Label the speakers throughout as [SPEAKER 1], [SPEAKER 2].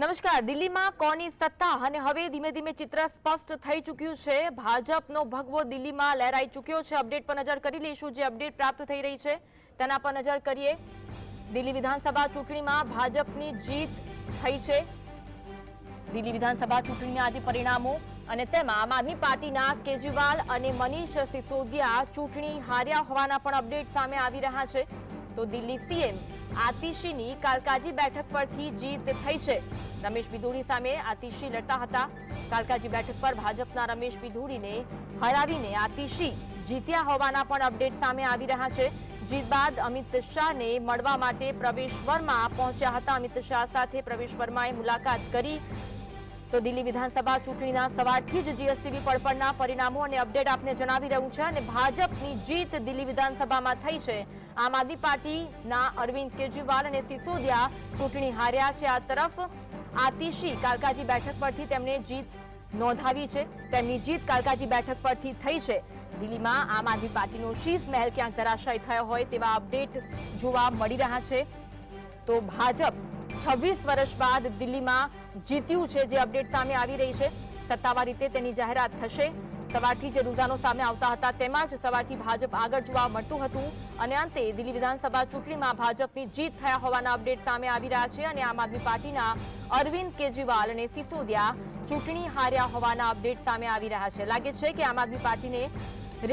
[SPEAKER 1] નમસ્કાર. દિલ્હીમાં કોની સત્તા અને હવે ધીમે ધીમે ચિત્ર સ્પષ્ટ થઈ ચૂક્યું છે. ભાજપનો ભગવો દિલ્હીમાં લહેરાઈ ચૂક્યો છે. અપડેટ પર નજર કરી લઈશું. જે અપડેટ પ્રાપ્ત થઈ રહી છે તેના પર નજર કરીએ. દિલ્હી વિધાનસભા ચૂંટણીમાં ભાજપની જીત થઈ છે. દિલ્હી વિધાનસભા ચૂંટણીના આજે પરિણામો અને તેમાં આમ આદમી પાર્ટીના કેજરીવાલ અને મનીષ સિસોદિયા ચૂંટણી હાર્યા હોવાના પણ અપડેટ સામે આવી રહ્યા છે. તો દિલ્હી સીએમ આતિશીની કાલકાજી બેઠક પરથી જીત થઈ છે. રમેશ બિધુડી સામે આતિશી લડતા હતા. કાલકાજી બેઠક પર ભાજપના રમેશ બિધુડીને હરાવીને આતિશી જીત્યા હોવાના પણ અપડેટ સામે આવી રહ્યા છે. જીત બાદ અમિત શાહને મળવા માટે પ્રવેશ વર્મા પહોંચ્યા હતા. અમિત શાહ સાથે પ્રવેશ વર્માએ મુલાકાત કરી. તો દિલ્હી વિધાનસભા ચૂંટણીના સવારથી જ જીએસટીવી પડપડના પરિણામો અને અપડેટ આપને જણાવી રહ્યું છે. અને ભાજપની જીત દિલ્હી વિધાનસભામાં થઈ છે. આમ આદમી પાર્ટીના અરવિંદ કેજરીવાલ અને સિસોદિયા ચૂંટણી હાર્યા છે. આ તરફ આતિશી કાલકાજી બેઠક પરથી તેમણે જીત નોંધાવી છે. તેમની જીત કાલકાજી બેઠક પરથી થઈ છે. દિલ્હીમાં આમ આદમી પાર્ટીનો શીશ મહેલ ક્યાંક ધરાશાયી થયો હોય તેવા અપડેટ જોવા મળી રહ્યા છે. તો ભાજપ 26 વર્ષ બાદ દિલ્હીમાં જીત્યું છે, જે અપડેટ સામે આવી રહી છે. સત્તાવાર રીતે તેની જાહેરાત થશે. સવારથી જે રૂઝાનો સામે આવતા હતા તેમાં જ સવારથી ભાજપ આગળ જોવા મળતું હતું અને અંતે દિલ્હી વિધાનસભા ચૂંટણીમાં ભાજપની જીત થયા હોવાના અપડેટ સામે આવી રહ્યા છે. અને આમ આદમી પાર્ટીના અરવિંદ કેજરીવાલ અને સિસોદિયા ચૂંટણી હાર્યા હોવાના અપડેટ સામે આવી રહ્યા છે. લાગે છે કે આમ આદમી પાર્ટીને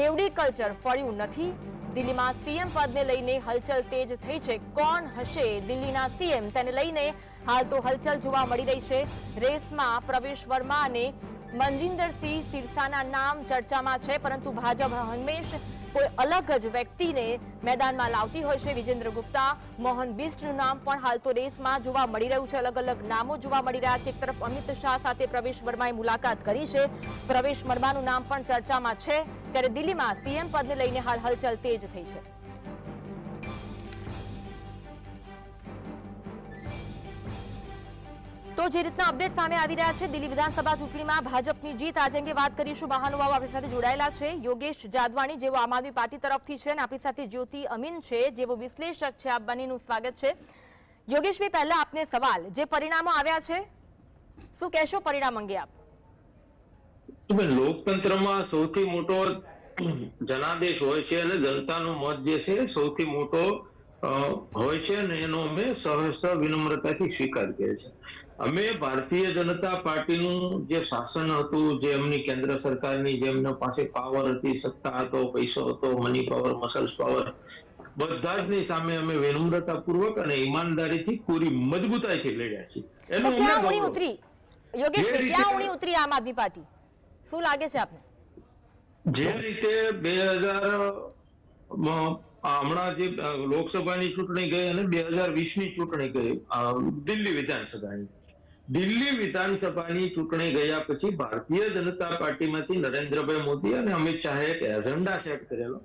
[SPEAKER 1] રેવડી કલ્ચર ફળ્યું નથી. દિલ્હીમાં સીએમ પદને લઈને હલચલ તેજ થઈ છે. કોણ હશે દિલ્હીના સીએમ તેને લઈને હાલ તો હલચલ જોવા મળી રહી છે. રેસમાં પ્રવેશ વર્મા અને મનજિંદરસિંહ સિરસાના નામ ચર્ચામાં છે, પરંતુ ભાજપ હંમેશ કોઈ અલગ જ વ્યક્તિને મેદાનમાં લાવતી હોય છે. વિજેન્દ્ર ગુપ્તા, મોહન બિસ્ટનું નામ પણ હાલ તો રેસમાં જોવા મળી રહ્યું છે. અલગ અલગ નામો જોવા મળી રહ્યા છે. એક તરફ અમિત શાહ સાથે પ્રવેશ વર્માએ મુલાકાત કરી છે. પ્રવેશ વર્માનું નામ પણ ચર્ચામાં છે. ત્યારે દિલ્હીમાં સીએમ પદને લઈને હાલ હલચલ તેજ થઈ છે. તો જે રીતના અપડેટ સામે આવી રહ્યા છે દિલ્હી વિધાનસભા ચૂંટણીમાં ભાજપની જીત, આજે અંગે વાત કરીશું. મહાનુભાવો આપણી સાથે જોડાયેલા છે. યોગેશ જાદવાણી જેવો આમ આદમી પાર્ટી તરફથી છે અને આપણી સાથે જ્યોતિ અમીન છે જેવો વિશ્લેષક છે. આપ બંનેનું સ્વાગત છે. યોગેશભાઈ, પહેલા આપને સવાલ, જે પરિણામો આવ્યા છે શું કહેશો પરિણામ અંગે આપ?
[SPEAKER 2] લોકતંત્રમાં સૌથી મોટો જનાદેશ હોય છે અને જનતાનો મત જે છે સૌથી મોટો હોય છે અને એનો અમે સહર્ષ વિનમ્રતાથી સ્વીકાર કરીએ છીએ. અમે ભારતીય જનતા પાર્ટીનું જે શાસન હતું, જે એમની કેન્દ્ર સરકારની, જે એમના પાસે પાવર હતી, સત્તા હતો, પૈસો હતો, મની પાવર, મસલ્સ પાવર, બધા જની સામે અમે વિનમ્રતાપૂર્વક અને ઈમાનદારીથી પૂરી મજબૂતાઈથી લડ્યા છીએ.
[SPEAKER 1] એનું ક્યાં ઊણી ઉતરી યોગેશભાઈ, ક્યાં ઊણી ઉતરી આમ આદમી પાર્ટી, શું લાગે છે આપને?
[SPEAKER 2] જે રીતે 2000 હમણાં જે લોકસભાની ચૂંટણી ગઈ અને 2020ની ચૂંટણી ગઈ દિલ્હી વિધાનસભાની ચૂંટણી ગયા પછી ભારતીય જનતા પાર્ટીમાંથી નરેન્દ્રભાઈ મોદી અને અમિત શાહે એક એજન્ડા સેટ કરેલો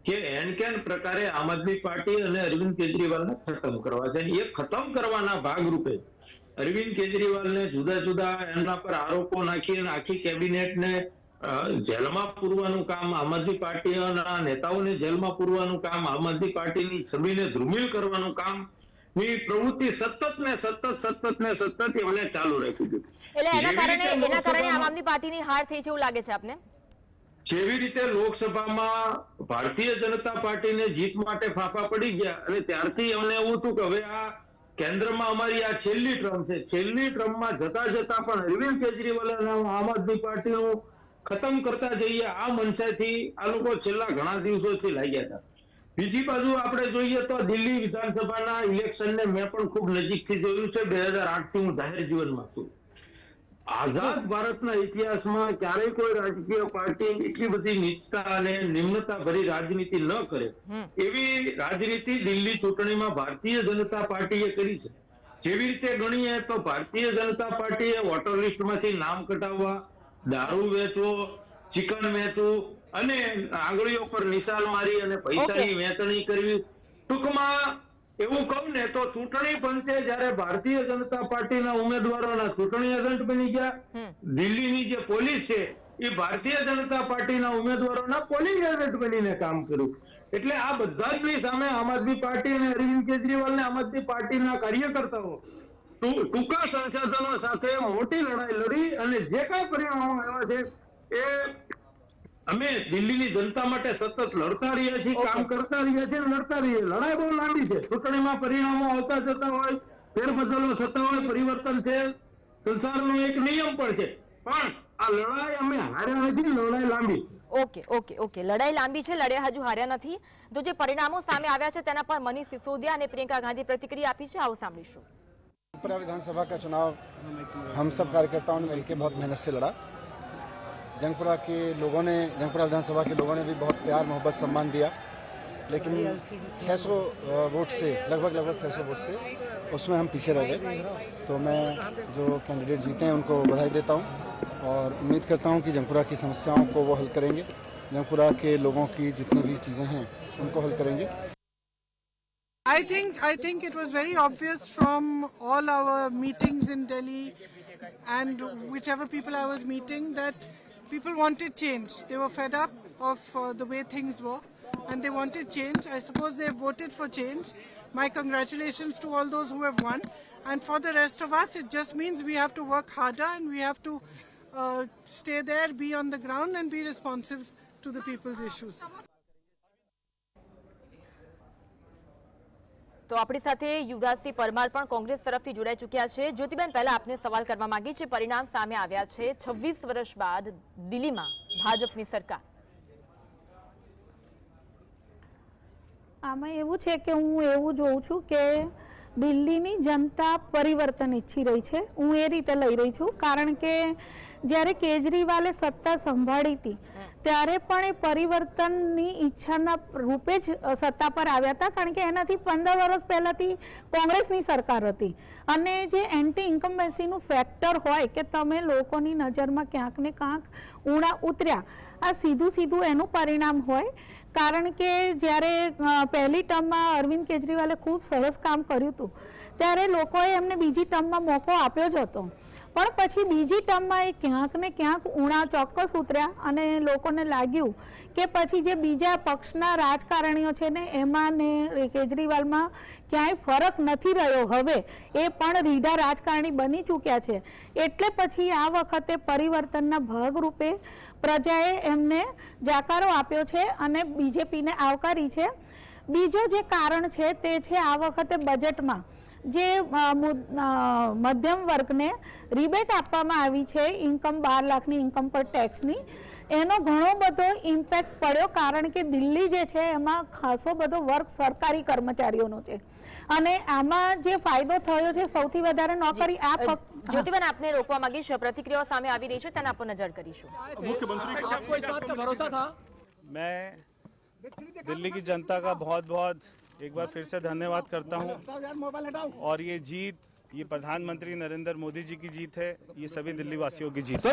[SPEAKER 2] કે એન કેન પ્રકારે આમ આદમી પાર્ટી અને અરવિંદ કેજરીવાલને ખતમ કરવા છે. એ ખતમ કરવાના ભાગરૂપે અરવિંદ કેજરીવાલને જુદા જુદા એમના પર આરોપો નાખી અને આખી કેબિનેટને જેલમાં પૂરવાનું કામ, આમ આદમી પાર્ટીના નેતાઓને જેલમાં પૂરવાનું કામ, આમ આદમી પાર્ટીની છબીને ધ્રુમિલ કરવાનું કામ ની પ્રવૃત્તિ સતત એમણે ચાલુ રાખી હતી.
[SPEAKER 1] એટલે એના કારણે આમ આદમી પાર્ટીની હાર થઈ છે એવું લાગે છે આપને?
[SPEAKER 2] જેવી રીતે લોકસભામાં ભારતીય જનતા પાર્ટીને જીત માટે ફાફા પડી ગયા અને ત્યારથી અમને એવું હતું કે હવે આ કેન્દ્રમાં અમારી આ છેલ્લી ટ્રમ છે. છેલ્લી ટ્રમમાં જતા જતા પણ અરવિંદ કેજરીવાલ અને આમ આદમી પાર્ટીનું ખતમ કરતા જઈએ આ મનસાથી આ લોકો છેલ્લા ઘણા દિવસોથી લાગ્યા હતા. બીજી બાજુ આપણે જોઈએ તો દિલ્હી વિધાનસભાના ઇલેક્શનને મેં પણ ખૂબ નજીકથી જોયું છે. 2008 થી હું જાહેર જીવનમાં છું. આઝાદ ભારતના ઇતિહાસમાં ક્યારેય કોઈ રાજકીય પાર્ટી એટલી બધી નીચતા અને નિમ્નતા ભરી રાજનીતિ ન કરે એવી રાજનીતિ દિલ્હી ચૂંટણીમાં ભારતીય જનતા પાર્ટીએ કરી છે. જેવી રીતે ગણીએ તો ભારતીય જનતા પાર્ટીએ વોટર લિસ્ટમાંથી નામ કઢાવવા, દારૂ વેચવો, ચિકન વેચવું અને આંગળીઓ પર નિશાન મારી અને પૈસાની વહેંચણી કરવી. ટૂંકમાં એવું કહું ને તો ચૂંટણી પંચે જયારે ભારતીય જનતા પાર્ટીના ઉમેદવારોના ચૂંટણી એજન્ટ બની ગયા, દિલ્હીની જે પોલીસ છે એ ભારતીય જનતા પાર્ટીના ઉમેદવારોના પોલિંગ એજન્ટ બનીને કામ કર્યું. એટલે આ બધા જ સામે આમ આદમી પાર્ટી અને અરવિંદ કેજરીવાલ ને આમ આદમી પાર્ટીના કાર્યકર્તાઓ ટૂંકા સંસાધનો સાથે મોટી લડાઈ લડી અને જે કાંઈ પરિણામો આવ્યા છે એ અમે દિલ્હીની જનતા માટે સતત લડતા રહ્યા છીએ, કામ કરતા રહ્યા છીએ, લડતા રહીએ. લડાઈ બહુ લાંબી છે. ચૂંટણીમાં પરિણામો આવતા જતા હોય, ફેરબદલો થતા હોય, પરિવર્તન છે, સંસારનો એક નિયમ પણ છે. પણ આ લડાઈ અમે હાર્યા નથી, લડાઈ લાંબી છે.
[SPEAKER 1] ઓકે લડાઈ લાંબી છે, લડાઈ હજુ હાર્યા નથી. તો જે પરિણામો સામે આવ્યા છે તેના પર મનીષ સિસોદિયા અને પ્રિયંકા ગાંધી પ્રતિક્રિયા આપી છે, આવો સાંભળીશું.
[SPEAKER 3] जंगपुरा विधानसभा का चुनाव हम सब कार्यकर्ताओं ने मिलकर बहुत मेहनत से लड़ा। जंगपुरा विधानसभा के लोगों ने भी बहुत प्यार मोहब्बत सम्मान दिया, लेकिन 600 वोट से लगभग 600 वोट से उसमें हम पीछे रह गए। तो मैं जो कैंडिडेट जीते हैं उनको बधाई देता हूँ और उम्मीद करता हूँ कि जंगपुरा की समस्याओं को वो हल करेंगे, जंगपुरा के लोगों की जितनी भी चीज़ें हैं उनको हल करेंगे।
[SPEAKER 4] I think it was very obvious from all our meetings in Delhi and whichever people I was meeting that people wanted change. They were fed up of the way things were and they wanted change. I suppose they voted for change. My congratulations to all those who have won. And for the rest of us, it just means we have to work harder and we have to stay there, be on the ground and be responsive to the people's issues.
[SPEAKER 1] તો આપણી સાથે યુવરાજસિંહ પરમાર પણ કોંગ્રેસ તરફથી જોડાઈ ચૂક્યા છે. જ્યોતિબેન, પહેલા આપને સવાલ કરવા માંગી છે. પરિણામ સામે આવ્યા છે, 26 વર્ષ બાદ દિલ્હીમાં ભાજપની સરકાર.
[SPEAKER 5] આમાં એવું છે કે હું એવું જોઉં છું કે દિલ્હીની જનતા પરિવર્તન ઈચ્છી રહી છે. હું એ રીતે લઈ રહી છું, કારણ કે જ્યારે કેજરીવાલે સત્તા સંભાળી હતી ત્યારે પણ એ પરિવર્તનની ઈચ્છાના રૂપે જ સત્તા પર આવ્યા હતા, કારણ કે એનાથી 15 વર્ષ પહેલાથી કોંગ્રેસની સરકાર હતી અને જે એન્ટી ઇન્કમ્બન્સીનું ફેક્ટર હોય કે તમે લોકોની નજરમાં ક્યાંક ને ક્યાંક ઊંડા ઉતર્યા, આ સીધું એનું પરિણામ હોય. કારણ કે જ્યારે પહેલી ટર્મમાં અરવિંદ કેજરીવાલે ખૂબ સરસ કામ કર્યું હતું ત્યારે લોકોએ એમને બીજી ટર્મમાં મોકો આપ્યો જ હતો, પણ પછી બીજી ટર્મમાં એ ક્યાંક ને ક્યાંક ઊણા ચોક્કસ ઉતર્યા અને લોકોને લાગ્યું કે પછી જે બીજા પક્ષના રાજકારણીઓ છે ને એમાં ને કેજરીવાલમાં ક્યાંય ફરક નથી રહ્યો. હવે એ પણ રીઢા રાજકારણી બની ચૂક્યા છે, એટલે પછી આ વખતે પરિવર્તનના ભાગરૂપે પ્રજાએ એમને જાકારો આપ્યો છે અને બીજેપીને આવકારી છે. બીજો જે કારણ છે તે છે આ વખતે બજેટમાં જે મધ્યમ વર્ગને રિબેટ આપવામાં આવી છે ઇન્કમ 12 લાખની ઇન્કમ પર ટેક્સની, એનો ઘણો બધો ઇમ્પેક્ટ પડ્યો, કારણ કે દિલ્હી જે છે એમાં ખાસો બધો વર્ગ સરકારી કર્મચારીઓનો છે અને આમાં જે ફાયદો થયો છે સૌથી વધારે નોકરી આ ફક્ત.
[SPEAKER 1] જ્યોતિબેન, આપને રોકવા માંગીશ, પ્રતિક્રિયાઓ સામે આવી રહી છે તેના પર નજર કરીશું.
[SPEAKER 6] मुख्यमंत्री को आपको इस बात का भरोसा था?
[SPEAKER 7] मैं दिल्ली की जनता का बहुत एक बार फिर से धन्यवाद करता हूं और ये जीत ये प्रधानमंत्री नरेंद्र मोदी जी की जीत है, ये सभी दिल्ली वासियों की जीत है.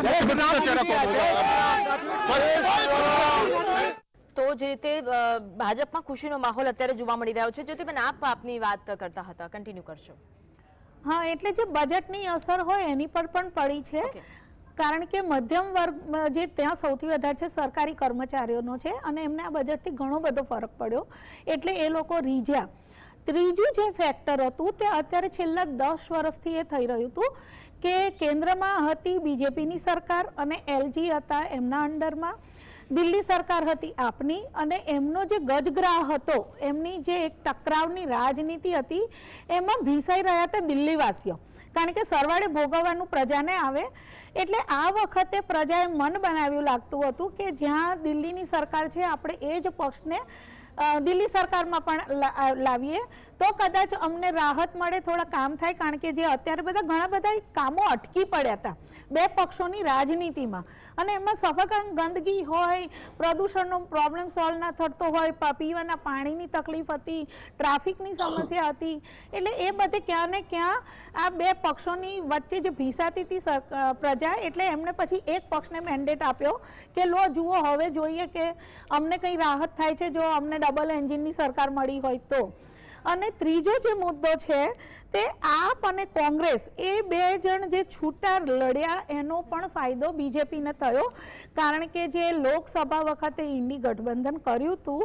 [SPEAKER 1] તો જે રીતે ભાજપમાં ખુશીનો માહોલ અત્યારે જોવા મળી રહ્યો છે. જ્યોતિબેન, આપ આપની વાત કરતા હતા, કન્ટિન્યુ કરશો.
[SPEAKER 5] હા, એટલે જે બજેટની અસર હોય એની પર પણ પડી છે, કારણ કે મધ્યમ વર્ગ જે ત્યાં સૌથી વધારે છે સરકારી કર્મચારીઓનો છે અને એમને આ બજેટથી ઘણો બધો ફરક પડ્યો, એટલે એ લોકો રીઝ્યા. ત્રીજું જે ફેક્ટર હતું તે અત્યારે છેલ્લા 10 વર્ષથી એ થઈ રહ્યું હતું કે કેન્દ્રમાં હતી બીજેપીની સરકાર અને એલજી હતા એમના અંડરમાં, દિલ્હી સરકાર હતી આપની, અને એમનો જે ગજગ્રાહ હતો, એમની જે એક ટકરાવની રાજનીતિ હતી એમાં ભીસાઈ રહ્યા હતા દિલ્હીવાસીઓ, કારણ કે સરવાળે ભોગવવાનું પ્રજાને આવે. એટલે આ વખતે પ્રજાએ મન બનાવ્યું લાગતું હતું કે જ્યાં દિલ્હીની સરકાર છે આપણે એ જ પક્ષને દિલ્હી સરકારમાં પણ લાવીએ તો કદાચ અમને રાહત મળે, થોડા કામ થાય, કારણ કે જે અત્યારે ઘણા બધા કામો અટકી પડ્યા હતા બે પક્ષોની રાજનીતિમાં અને એમાં સફરજન ગંદકી હોય, પ્રદૂષણનો પ્રોબ્લેમ સોલ્વ ના થતો હોય, પીવાના પાણીની તકલીફ હતી, ટ્રાફિકની સમસ્યા હતી, એટલે એ બધે ક્યાં ને ક્યાં આ બે પક્ષોની વચ્ચે જે ભીસાતી હતી પ્રજા, એટલે એમણે પછી એક પક્ષને મેન્ડેટ આપ્યો કે લો જુઓ હવે જોઈએ કે અમને કંઈ રાહત થાય છે જો અમને ડબલ એન્જિનની સરકાર મળી હોય તો. અને ત્રીજો જે મુદ્દો છે તે આપ અને કોંગ્રેસ એ બે જણ જે છૂટા લડ્યા એનો પણ ફાયદો બીજેપીને થયો, કારણ કે જે લોકસભા વખતે ઇન્ડી ગઠબંધન કર્યું હતું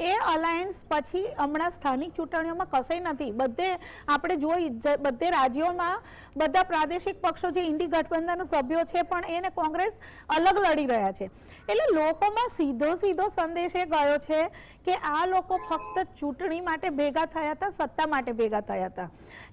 [SPEAKER 5] એ અલાયન્સ પછી હમણાં સ્થાનિક ચૂંટણીઓમાં કશે નથી. બધે આપણે જોઈ બધે રાજ્યોમાં બધા પ્રાદેશિક પક્ષો જે ઇન્ડી ગઠબંધનના સભ્યો છે પણ એને કોંગ્રેસ અલગ લડી રહ્યા છે. એટલે લોકોમાં સીધો સંદેશ એ ગયો છે કે આ લોકો ફક્ત ચૂંટણી માટે ભેગા થયા હતા, સત્તા માટે ભેગા થયા હતા.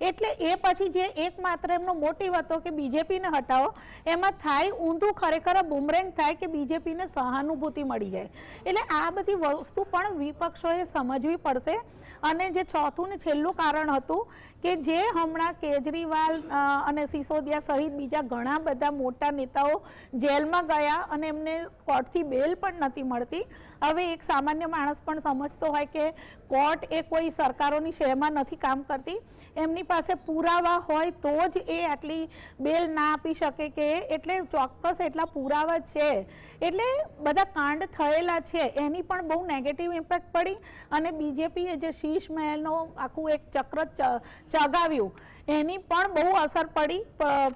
[SPEAKER 5] એટલે એ પછી જે એકમાત્ર એમનો મોટિવ હતો કે બીજેપીને હટાવો, એમાં થાય ઊંધું, ખરેખર બુમરેંગ થાય કે બીજેપીને સહાનુભૂતિ મળી જાય. એટલે આ બધી વસ્તુ પણ વિપક્ષોએ સમજવી પડશે. અને જે ચોથું ને છેલ્લું કારણ હતું કે જે હમણાં કેજરીવાલ અને સિસોદિયા સહિત બીજા ઘણા બધા મોટા નેતાઓ જેલમાં ગયા અને એમને કોર્ટથી બેલ પણ નથી મળતી. હવે એક સામાન્ય માણસ પણ સમજતો હોય કે કોર્ટ એ કોઈ સરકારોની શહેરમાં નથી કામ કરતી, એમની પાસે પુરાવા હોય તો જ એ આટલી બેલ ના આપી શકે કે એટલે ચોક્કસ એટલા પુરાવા છે. એટલે બધા કાંડ થયેલા છે એની પણ બહુ નેગેટિવ ઇમ્પેક્ટ પડી અને બીજેપીએ જે શીશ મહેલનો આખું એક ચક્ર ચગાવ્યું એની પણ બહુ અસર પડી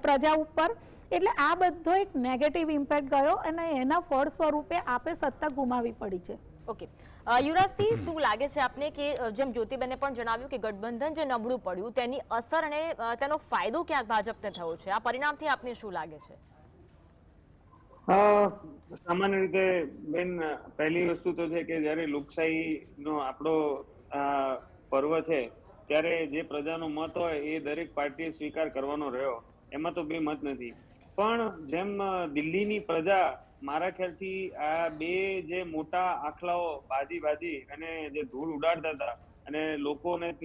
[SPEAKER 5] પ્રજા ઉપર. એટલે આ બધો એક નેગેટિવ ઇમ્પેક્ટ ગયો અને એના ફળ સ્વરૂપે આપે સત્તા ગુમાવી પડી છે.
[SPEAKER 1] ઓકે, યુવરાજસિંહ, શું લાગે છે આપને કે જેમ જ્યોતિબેને પણ જણાવ્યું કે ગઠબંધન જે નબળું પડ્યું તેની અસર અને તેનો ફાયદો ક્યાંક ભાજપને થયો છે, આ પરિણામથી આપને શું લાગે છે?
[SPEAKER 7] સામાન્ય રીતે બેન, પહેલી વસ્તુ તો છે કે જ્યારે લોકશાહીનો આપણો પર્વ છે ત્યારે જે પ્રજાનો મત હોય એ દરેક પાર્ટીએ સ્વીકાર કરવાનો રહ્યો, એમાં તો બે મત નથી. પણ જેમ દિલ્હીની પ્રજા મારા ખ્યાલથી આ બે જે મોટા આખલાઓ બાજી અને જે ધૂળ ઉડાડતા હતા અને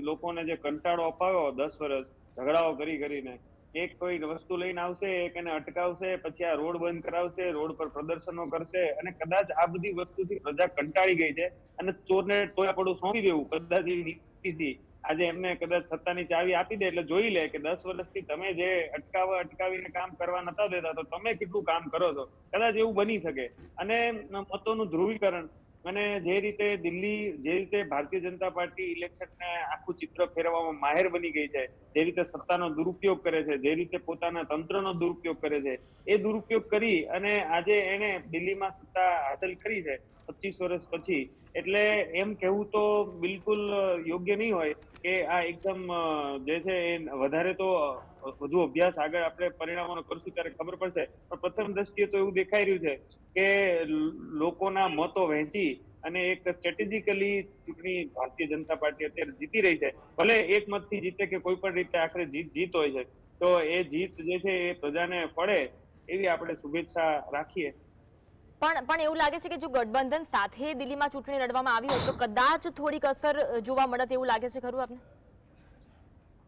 [SPEAKER 7] લોકોને જે કંટાળો અપાવ્યો 10 વર્ષ ઝઘડાઓ કરીને, એક કોઈ વસ્તુ લઈને આવશે, એક એને અટકાવશે, પછી આ રોડ બંધ કરાવશે, રોડ પર પ્રદર્શનો કરશે અને કદાચ આ બધી વસ્તુથી પ્રજા કંટાળી ગઈ છે અને ચોરને ટોયાપડું સોંપી દેવું કદાચ એવી નીતિથી આજે એમને કદાચ સત્તાની ચાવી આપી દે એટલે જોઈ લે કે 10 વર્ષથી તમે જે અટકાવીને કામ કરવા નતા દેતા તો તમે કેટલું કામ કરો છો, કદાચ એવું બની શકે. અને મતોનું ધ્રુવીકરણ અને જે રીતે દિલ્હી, જે રીતે ભારતીય જનતા પાર્ટી ઇલેક્શનને આખું ચિત્ર ફેરવવામાં માહેર બની ગઈ છે, જે રીતે સત્તાનો દુરુપયોગ કરે છે, જે રીતે પોતાના તંત્રનો દુરુપયોગ કરે છે, એ દુરુપયોગ કરી અને આજે એને દિલ્હીમાં સત્તા હાંસલ કરી છે 25 વર્ષ પછી. એટલે એમ કહેવું તો બિલકુલ યોગ્ય નહીં હોય કે આ એકદમ જે છે એ વધારે તો વધુ અભ્યાસ આગળ આપણે પરિણામોનો કરશું ત્યારે ખબર પડશે. પણ પ્રથમ દ્રષ્ટિએ તો એવું દેખાઈ રહ્યું છે કે લોકોના મતો વહેંચી અને એક સ્ટ્રેટેજિકલી ચૂંટણી ભારતીય જનતા પાર્ટી અત્યારે જીતી રહી છે. ભલે એક મતથી જીતે કે કોઈ પણ રીતે આખરે જીત હોય છે, તો એ જીત જે છે એ પ્રજાને પડે એવી આપણે શુભેચ્છા રાખીએ.
[SPEAKER 1] પણ એવું લાગે છે કે જો ગઠબંધન સાથે દિલ્હીમાં ચૂંટણી લડવામાં આવી હોય તો કદાચ થોડીક અસર જોવા મળત, એવું લાગે છે ખરું આપને?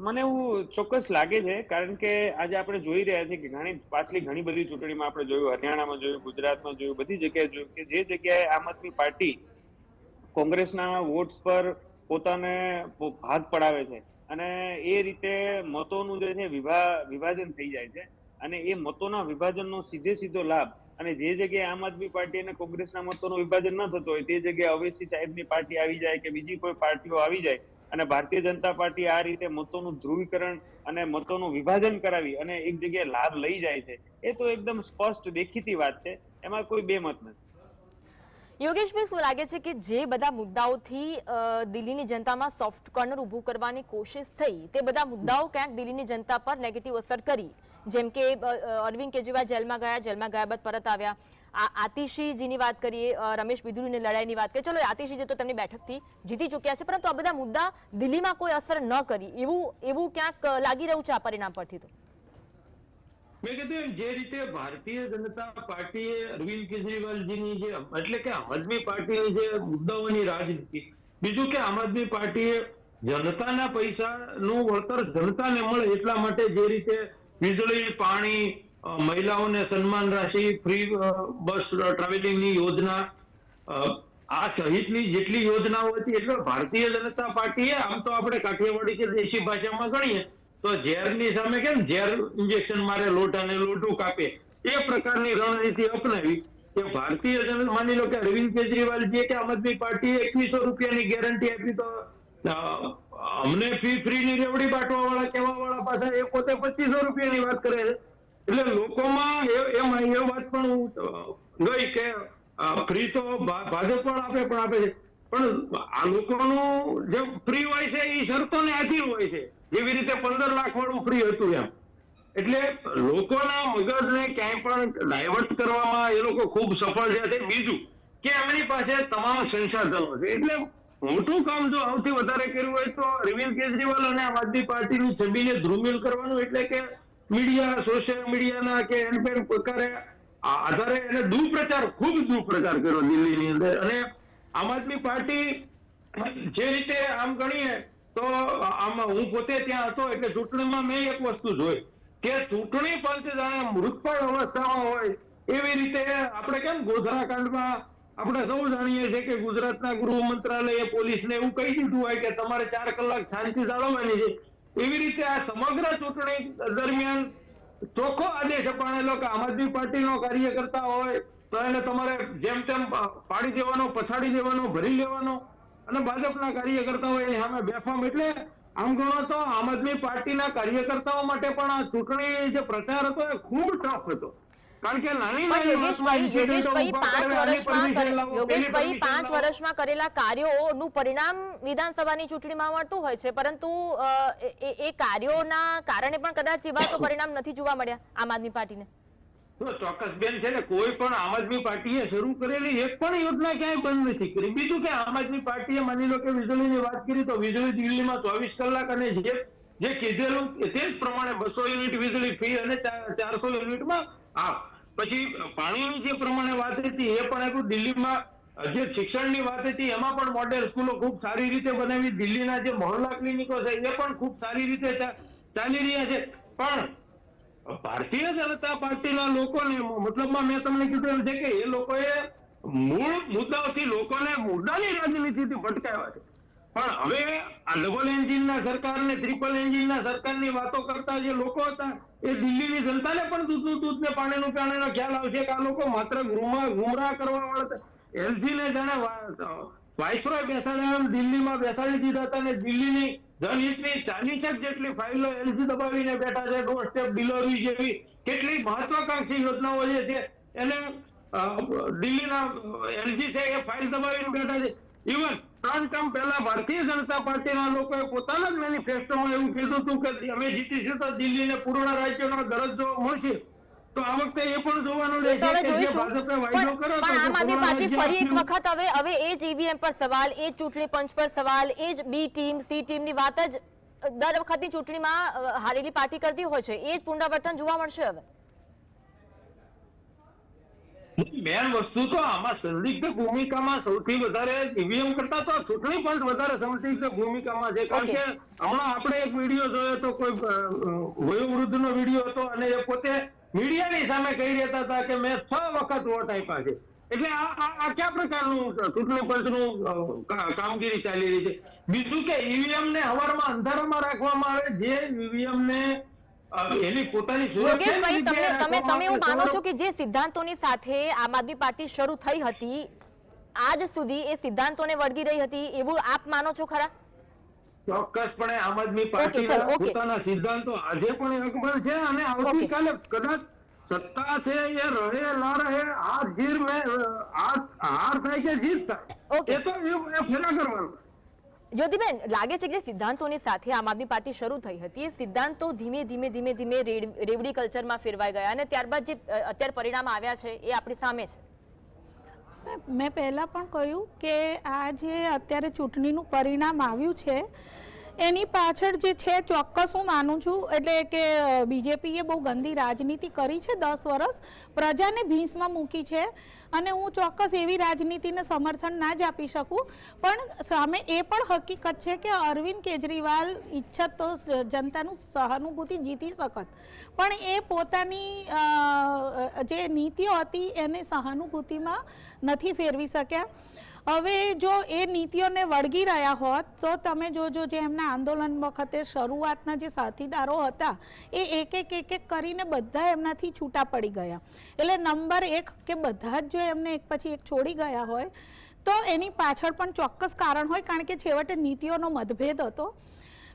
[SPEAKER 7] મને એવું ચોક્કસ લાગે છે, કારણ કે આજે આપણે જોઈ રહ્યા છીએ કે પાછલી ઘણી બધી ચૂંટણીમાં આપણે જોયું, હરિયાણામાં જોયું, ગુજરાતમાં જોયું, બધી જગ્યાએ જોયું કે જે જગ્યાએ આમ આદમી પાર્ટી કોંગ્રેસના વોટ્સ પર પોતાને ભાગ પડાવે છે અને એ રીતે મતોનું જે છે વિભાજન થઈ જાય છે અને એ મતોના વિભાજનનો સીધો લાભ અને જે જગ્યાએ આમ આદમી પાર્ટી અને કોંગ્રેસના મતોનું વિભાજન ન થતું હોય તે જગ્યાએ અવેશી સાહેબની પાર્ટી આવી જાય કે બીજી કોઈ પાર્ટીઓ આવી જાય અને ભારતીય જનતા પાર્ટી આ રીતે મતોનું ધ્રુવીકરણ અને મતોનું વિભાજન કરાવી અને એક જગ્યાએ લાભ લઈ જાય છે, એ તો એકદમ સ્પષ્ટ દેખીતી વાત છે, એમાં કોઈ બે મત નથી.
[SPEAKER 1] યોગેશભાઈ, શું લાગે છે કે જે બધા મુદ્દાઓથી દિલ્હીની જનતામાં સોફ્ટ કોર્નર ઊભું કરવાની કોશિશ થઈ તે બધા મુદ્દાઓ ક્યાંક દિલ્હીની જનતા પર નેગેટિવ અસર કરી? જેમ કે અરવિંદ કેજરીવાલ જેલમાં ગયા બાદ પરત આવ્યા, આતિશીજીની વાત કરીએ, રમેશ બિધુરીની લડાઈની વાત કરીએ, ચલો આતિશીજી તો તેમની બેઠકથી જીતી ચૂક્યા છે, પરંતુ આ બધા મુદ્દા દિલ્હીમાં કોઈ અસર ન કરી એવું ક્યાંક લાગી રહ્યું છે આ પરિણામ પરથી? તો
[SPEAKER 2] મેં કીધું એમ જે રીતે ભારતીય જનતા પાર્ટીએ અરવિંદ કેજરીવાલજીની જે એટલે કે આમ આદમી પાર્ટીની જે મુદ્દાઓની રાજનીતિ, બીજું કે આમ આદમી પાર્ટીએ જનતાના પૈસાનું વળતર જનતાને મળે એટલા માટે જે રીતે વીજળી, પાણી, મહિલાઓને સન્માન રાશિ, ફ્રી બસ ટ્રાવેલિંગની યોજના, આ સહિતની જેટલી યોજનાઓ હતી એટલે ભારતીય જનતા પાર્ટીએ આમ તો આપણે કાઠિયાવાડી કે દેશી ભાષામાં ગણીએ તો ઝેરની સામે કેમ ઝેર ઇન્જેક્શન મારે લોટાને લોટું કાપે એ પ્રકારની રણનીતિ અપનાવી કે ભારતીય જનતા, માની લો કે અરવિંદ કેજરીવાલજીએ કે આમ આદમી પાર્ટીએ 2100 રૂપિયાની ગેરંટી આપી તો અમને ફ્રી ની રેવડી બાંટવા વાળા કેવા વાળા પાસે એ પોતે 2500 રૂપિયાની વાત કરે છે. એટલે લોકોમાં એમાં એ વાત પણ ગઈ કે ફ્રી તો ભાજપ પણ આપે છે, પણ આ લોકોનું જે ફ્રી હોય છે એ શરતોને આધીન હોય છે, જેવી રીતે 15 લાખ વાળું ફ્રી હતું એમ. એટલે લોકોના મગજને ક્યાંય પણ ડાયવર્ટ કરવામાં એ લોકો ખૂબ સફળ છે. બીજું કે એમની પાસે તમામ સંસાધનો છે. એટલે મોટું કામ જો સૌથી વધારે કર્યું હોય તો અરવિંદ કેજરીવાલ અને આમ આદમી પાર્ટીની છબીને ધ્રુમિલ કરવાનું, એટલે કે મીડિયા, સોશિયલ મીડિયાના કે એમ પ્રકારે આધારે એને ખૂબ દુષ્પ્રચાર કર્યો દિલ્હીની અંદર. અને આમ આદમી પાર્ટી જે રીતે આમ ગણીએ તો આમાં હું પોતે ત્યાં હતો એટલે ચૂંટણીમાં મેં એક વસ્તુ જોઈ કે ચૂંટણી પંચ જાણે મૃતપળ અવસ્થામાં હોય એવી રીતે. આપણે કેમ ગોધરા કાંડમાં આપણે સૌ જાણીએ છીએ કે ગુજરાતના ગૃહ મંત્રાલયે પોલીસને એવું કહી દીધું હોય કે તમારે 4 કલાક શાંતિ જાળવવાની છે. એવી રીતે આ સમગ્ર ચૂંટણી દરમિયાન ચોખ્ખો આદેશ અપાણેલો કે આમ આદમી પાર્ટીનો કાર્યકર્તા હોય તો એને તમારે જેમ તેમ પાડી દેવાનો, પછાડી દેવાનો, ભરી લેવાનો, અને ભાજપના કાર્યકર્તા હોય એની સામે બેફામ. એટલે આમ ગણો તો આમ આદમી પાર્ટીના કાર્યકર્તાઓ માટે પણ આ ચૂંટણી જે પ્રચાર હતો એ ખૂબ ટફ હતો. કારણ કે નાની
[SPEAKER 1] યોગેશભાઈ 5 વર્ષમાં કરેલા કાર્યોનું પરિણામ વિધાનસભાની ચૂંટણીમાં મળતું હોય છે, પરંતુ એ કાર્યોના કારણે પણ કદાચ એવા તો પરિણામ નથી જોવા મળ્યા આમ આદમી પાર્ટીને.
[SPEAKER 2] ચોક્કસ બેન છે ને, કોઈ પણ આમ આદમી પાર્ટીએ શરૂ કરેલી એક પણ યોજના ક્યાંય બંધ નથી કરી. બીજું કે આમ આદમી પાર્ટીએ માની લો કે વીજળીની વાત કરી તો વીજળી દિલ્હીમાં 24 કલાક અને જે કીધેલું તે જ પ્રમાણે 200 યુનિટ વીજળી ફ્રી અને 400 યુનિટમાં પછી પાણીની જે પ્રમાણે વાત હતી એ પણ આપ્યું. દિલ્હીમાં જે શિક્ષણની વાત હતી એમાં પણ મોડેલ સ્કૂલો ખૂબ સારી રીતે બનાવી. દિલ્હીના જે મહોલ્લા ક્લિનિકો છે એ પણ ખૂબ સારી રીતે ચાલી રહ્યા છે. પણ ભારતીય જનતા પાર્ટીના લોકોને, મતલબમાં મેં તમને કીધું એમ છે કે એ લોકોએ મૂળ મુદ્દાઓથી લોકોને મુદ્દાની રાજનીતિથી ભટકાવ્યા છે. પણ હવે આ ડબલ એન્જિનના સરકાર ને ટ્રિપલ એન્જિનના સરકારની વાતો કરતા જે લોકો હતા એ દિલ્હીની જનતાને પણ દૂધનું દૂધ ને પાણીનું પાણીનો ખ્યાલ આવશે કે આ લોકો માત્ર ગુમરાહ કરવા વાળા. એલજી ને જાણે વાઇસરોય બેસાડ્યા દિલ્હીમાં બેસાડી દીધા હતા ને દિલ્હીની જનહિતની 40 જેટલી ફાઇલો એલજી દબાવીને બેઠા છે. ડોર સ્ટેપ ડિલિવરી જેવી કેટલી મહત્વાકાંક્ષી યોજનાઓ જે છે એને દિલ્હીના એલજી છે એ ફાઇલ દબાવીને બેઠા છે. ઇવન 3 ટર્મ પહેલા ભારતીય જનતા પાર્ટીના લોકોએ પોતાના જ મેનિફેસ્ટોમાં એવું કીધું હતું કે અમે જીતીશું તો દિલ્હીને પૂર્ણ રાજ્યનો દરજ્જો મળશે. તો આ વખતે એ પણ જોવાનું રહેશે કે જે ભાજપે વાયદો કર્યો હતો
[SPEAKER 1] આમ આદમી પાર્ટી ફરી એક વખત હવે એ જ ઈવીએમ પર સવાલ, એ જ ચૂંટણી પંચ પર સવાલ, એ જ બી ટીમ સી ટીમની વાત જ દર વખતની ચૂંટણીમાં હારેલી પાર્ટી કરતી હોય છે. એ જ પુનરાવર્તન જોવા મળશે હવે.
[SPEAKER 2] મેન વસ્તુ તો આમાં સંદિગ્ધ ભૂમિકામાં સૌથી વધારે ઈવીએમ કરતા તો ચૂંટણી પંચ વધારે સંદિગ્ધ ભૂમિકામાં છે. કારણ કે હમણાં આપણે એક વિડીયો જોયો તો કોઈ વયોવૃદ્ધનો વિડીયો હતો અને એ પોતે મીડિયાની સામે કહી રહેતા હતા કે મેં 6 વખત વોટ આપ્યા છે. એટલે આ કયા પ્રકારનું ચૂંટણી પંચનું કામગીરી ચાલી રહી છે. બીજું કે ઈવીએમ ને હવારમાં અંધારામાં રાખવામાં આવે, જે ઈવીએમ ને એની પોતાની
[SPEAKER 1] યોગેશભાઈ, તમે એવું માનો છો કે જે સિદ્ધાંતોની સાથે આમ આદમી પાર્ટી શરૂ થઈ હતી આજ સુધી એ સિદ્ધાંતોને વળગી રહી હતી એવું આપ માનો છો ખરા?
[SPEAKER 2] ચોક્કસપણે આમ આદમી પાર્ટીના પોતાના સિદ્ધાંતો આજે પણ અકબલ છે અને આવતીકાલે કદાચ સત્તા છે એ રહે ના રહે, હાર થાય કે જીત થાય એ તો એ ફેરા કરવાનું.
[SPEAKER 1] જ્યોતિબેન, લાગે છે કે સિદ્ધાંતોની સાથે આમ આદમી પાર્ટી શરૂ થઈ હતી એ સિદ્ધાંતો ધીમે ધીમે રેવડી કલ્ચરમાં ફેરવાઈ ગયા અને ત્યારબાદ જે અત્યારે પરિણામ આવ્યા છે એ આપણી સામે છે.
[SPEAKER 5] મેં પહેલાં પણ કહ્યું કે આ જે અત્યારે ચૂંટણીનું પરિણામ આવ્યું છે એની પાછળ જે છે ચોક્કસ હું માનું છું, એટલે કે બીજેપીએ બહુ ગંદી રાજનીતિ કરી છે 10 વર્ષ, પ્રજાને ભીંસમાં મૂકી છે અને હું ચોક્કસ એવી રાજનીતિને સમર્થન ના જ આપી શકું. પણ સામે એ પણ હકીકત છે કે અરવિંદ કેજરીવાલ ઈચ્છત તો જનતાનું સહાનુભૂતિ જીતી શકત, પણ એ પોતાની જે નીતિઓ હતી એને સહાનુભૂતિમાં નથી ફેરવી શક્યા. હવે જો એ નીતિઓને વળગી રહ્યા હોત તો તમે જોજો જે એમના આંદોલન વખતે શરૂઆતના જે સાથીદારો હતા એ એક કરીને બધા એમનાથી છૂટા પડી ગયા. એટલે નંબર 1 કે બધા જ જો એમને એક પછી એક છોડી ગયા હોય તો એની પાછળ પણ ચોક્કસ કારણ હોય, કારણ કે છેવટે નીતિઓનો મતભેદ હતો.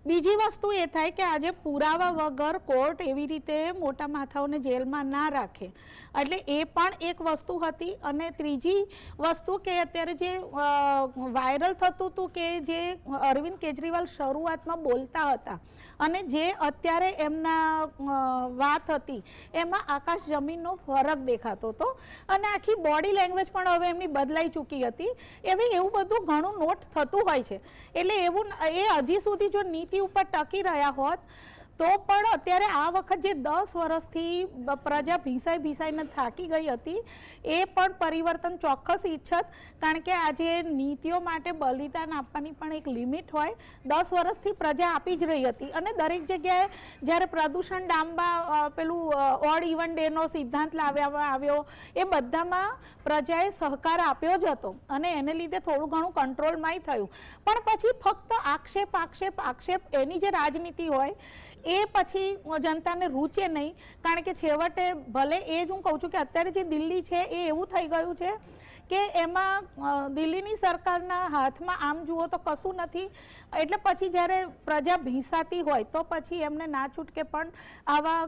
[SPEAKER 5] બીજી વસ્તુ એ થાય કે આજે પુરાવા વગર કોર્ટ એવી રીતે મોટા માથાઓને જેલમાં ના રાખે, એટલે એ પણ એક વસ્તુ હતી. અને ત્રીજી વસ્તુ કે અત્યારે જે વાયરલ થતું હતું કે જે અરવિંદ કેજરીવાલ શરૂઆતમાં બોલતા હતા અને જે અત્યારે એમના વાત હતી એમાં આકાશ જમીનનો ફરક દેખાતો હતો અને આખી બોડી લેંગ્વેજ પણ હવે એમની બદલાઈ ચૂકી હતી. એવું બધું ઘણું નોટ થતું હોય છે. એટલે એવું એ હજી સુધી જો નીતિ ઉપર ટકી રહ્યા હોત તો પણ અત્યારે આ વખત જે 10 વર્ષથી પ્રજા ભીસાઈને થાકી ગઈ હતી એ પણ પરિવર્તન ચોક્કસ ઈચ્છત. કારણ કે આજે નીતિઓ માટે બલિદાન આપવાની પણ એક લિમિટ હોય. 10 વર્ષથી પ્રજા આપી જ રહી હતી અને દરેક જગ્યાએ જ્યારે પ્રદૂષણ ડામવા પેલું ઓડ ઇવન ડેનો સિદ્ધાંત લાવવામાં આવ્યો એ બધામાં પ્રજાએ સહકાર આપ્યો જ હતો અને એને લીધે થોડું ઘણું કંટ્રોલમાંય થયું. પણ પછી ફક્ત આક્ષેપ એની જે રાજનીતિ હોય એ પછી જનતાને રૂચે નહીં. કારણ કે છેવટે ભલે એ જ હું કહું છું કે અત્યારે જે દિલ્હી છે એ એવું થઈ ગયું છે કે એમાં દિલ્હીની સરકારના હાથમાં આમ જુઓ તો કશું નથી. એટલે પછી જ્યારે પ્રજા ભીસાતી હોય તો પછી એમને ના છૂટકે પણ આવા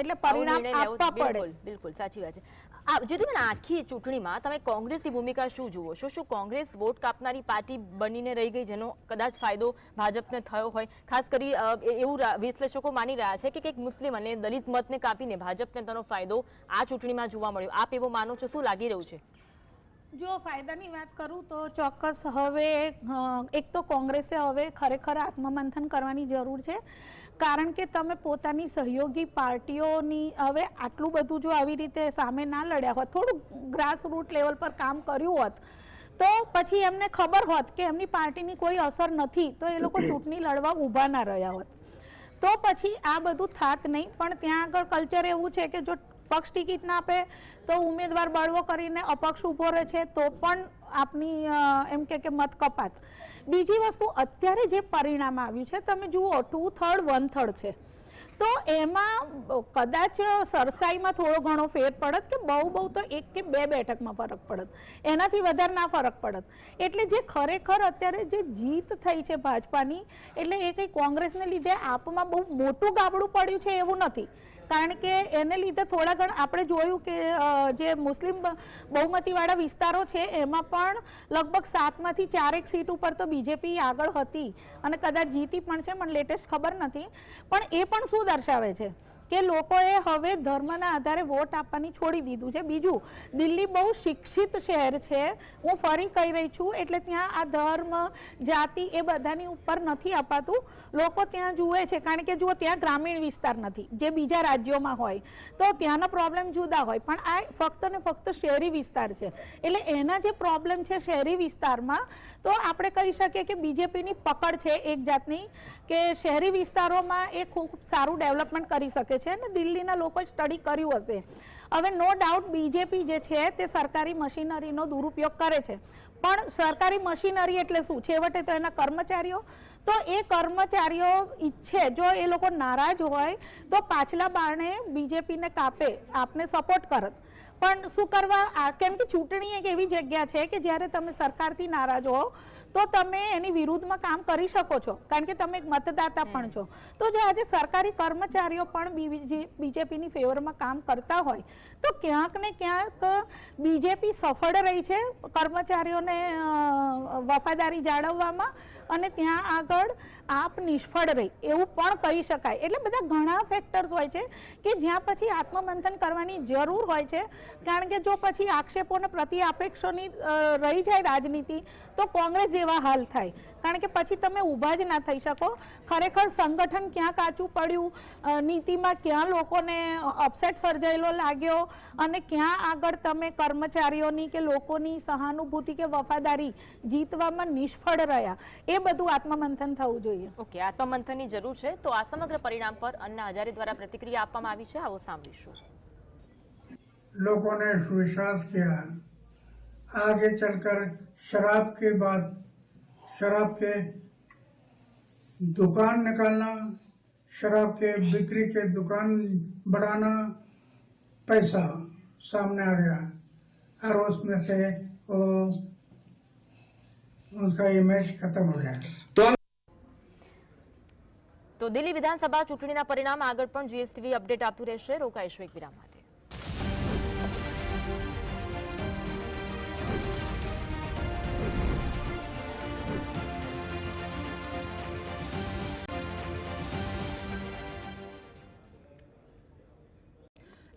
[SPEAKER 5] એટલે પરિણામ આપવા પડે.
[SPEAKER 1] બિલકુલ સાચી વાત છે. જ્યોતિબેન, આખી ચૂંટણીમાં તમે કોંગ્રેસની ભૂમિકા શું જુઓ છો? શું કોંગ્રેસ વોટ કાપનારી પાર્ટી બનીને રહી ગઈ જેનો કદાચ ફાયદો ભાજપને થયો હોય? ખાસ કરી એવું વિશ્લેષકો માની રહ્યા છે કે કંઈક મુસ્લિમ અને દલિત મતને કાપીને ભાજપને તેનો ફાયદો આ ચૂંટણીમાં જોવા મળ્યો. આપ એવો માનો છો? શું લાગી રહ્યું છે?
[SPEAKER 5] જો ફાયદાની વાત કરું તો ચોક્કસ હવે એક તો કોંગ્રેસે હવે ખરેખર આત્મમંથન કરવાની જરૂર છે. કારણ કે તમે પોતાની સહયોગી પાર્ટીઓની હવે આટલું બધું જો આવી રીતે સામે ના લડ્યા હોત, થોડું ગ્રાસરૂટ લેવલ પર કામ કર્યું હોત તો પછી એમને ખબર હોત કે એમની પાર્ટીની કોઈ અસર નથી તો એ લોકો ચૂંટણી લડવા ઊભા ના રહ્યા હોત. તો પછી આ બધું થાત નહીં. પણ ત્યાં આગળ કલ્ચર એવું છે કે જો પક્ષ ટિકિટ ના આપે તો ઉમેદવાર બળવો કરીને અપક્ષ ઊભો રહે છે તો પણ આપની એમ કે મત કપાત. બીજી વસ્તુ, અત્યારે જે પરિણામ આવ્યું છે તમે જુઓ 2/3 1/3 છે તો એમાં કદાચ સરસાઈમાં થોડો ઘણો ફેર પડત કે બહુ તો 1 કે 2 બેઠકમાં ફરક પડત, એનાથી વધારે ના ફરક પડત. એટલે જે ખરેખર અત્યારે જે જીત થઈ છે ભાજપાની એટલે એ કંઈ કોંગ્રેસને લીધે આપમાં બહુ મોટું ગાબડું પડ્યું છે એવું નથી. કારણ કે એને લીધે થોડા ઘણા આપણે જોયું કે જે મુસ્લિમ બહુમતીવાળા વિસ્તારો છે એમાં પણ લગભગ 7માંથી 4 સીટ ઉપર તો બીજેપી આગળ હતી અને કદાચ જીતી પણ છે, મને લેટેસ્ટ ખબર નથી. પણ એ પણ શું દર્શાવે છે કે લોકોએ હવે ધર્મના આધારે વોટ આપવાની છોડી દીધું છે. બીજું, દિલ્હી બહુ શિક્ષિત શહેર છે, હું ફરી કહી રહી છું. એટલે ત્યાં આ ધર્મ જાતિ એ બધાની ઉપર નથી અપાતું. લોકો ત્યાં જુએ છે કારણ કે જુઓ ત્યાં ગ્રામીણ વિસ્તાર નથી જે બીજા રાજ્યોમાં હોય તો ત્યાંના પ્રોબ્લેમ જુદા હોય. પણ આ ફક્ત ને ફક્ત શહેરી વિસ્તાર છે એટલે એના જે પ્રોબ્લેમ છે શહેરી વિસ્તારમાં તો આપણે કહી શકીએ કે બીજેપીની પકડ છે એક જાતની કે શહેરી વિસ્તારોમાં એ ખૂબ સારું ડેવલપમેન્ટ કરી શકે છે અને દિલ્હીના લોકોએ સ્ટડી કર્યું હશે. હવે નો ડાઉટ બીજેપી જે છે તે સરકારી મશીનરીનો દુરુપયોગ કરે છે. પણ સરકારી મશીનરી એટલે શું? છેવટે તો એના કર્મચારીઓ. તો એ કર્મચારીઓ ઈચ્છે જો એ લોકો નારાજ હોય તો પાછલા બારણે બીજેપીને કાપે, આપને સપોર્ટ કરત. પણ શું કરવા? કેમ કે ચૂંટણી એક એવી જગ્યા છે કે જ્યારે તમે સરકારથી નારાજ હો તો તમે એની વિરુદ્ધમાં કામ કરી શકો છો કારણ કે તમે એક મતદાતા પણ છો. તો જે આજે સરકારી કર્મચારીઓ પણ બીજેપીની ફેવરમાં કામ કરતા હોય તો ક્યાંક ને ક્યાંક બીજેપી સફળ રહી છે કર્મચારીઓને વફાદારી જાળવવામાં અને ત્યાં આગળ આપ નિષ્ફળ રહી એવું પણ કહી શકાય. એટલે બધા ઘણા ફેક્ટર્સ હોય છે કે જ્યાં પછી આત્મમંથન કરવાની જરૂર હોય છે. કારણ કે જો પછી આક્ષેપોને પ્રતિ આક્ષેપોની રહી જાય રાજનીતિ તો કોંગ્રેસ જેવા હાલ થાય. કારણ કે પછી તમે ઊભા જ ના થઈ શકો. ખરેખર સંગઠન ક્યાં કાચું પડ્યું, નીતિમાં ક્યાં લોકોને અપસેટ સર્જાયેલો લાગ્યો અને ક્યાં આગળ તમે કર્મચારીઓની કે લોકોની સહાનુભૂતિ કે વફાદારી જીતવામાં નિષ્ફળ રહ્યા, એ બધું આત્મમંથન થવું જોઈએ.
[SPEAKER 1] ઓકે, આત્મમંથનની જરૂર છે. તો આ સમગ્ર પરિણામ પર અન્ના હજારે દ્વારા પ્રતિક્રિયા આપવામાં આવી છે, આવો સાંભળીશું.
[SPEAKER 8] लोगों ने विश्वास किया आगे चलकर शराब के बाद शराब के दुकान निकालना, शराब के बिक्री के दुकान बढ़ाना, पैसा सामने आ गया और उसमें से वो उसका इमेज खत्म हो गया.
[SPEAKER 1] તો દિલ્હી વિધાનસભા ચૂંટણીના પરિણામ આગળ પણ જીએસટીવી અપડેટ આપતું રહેશે. રોકાઈશું એક વિરામ માટે.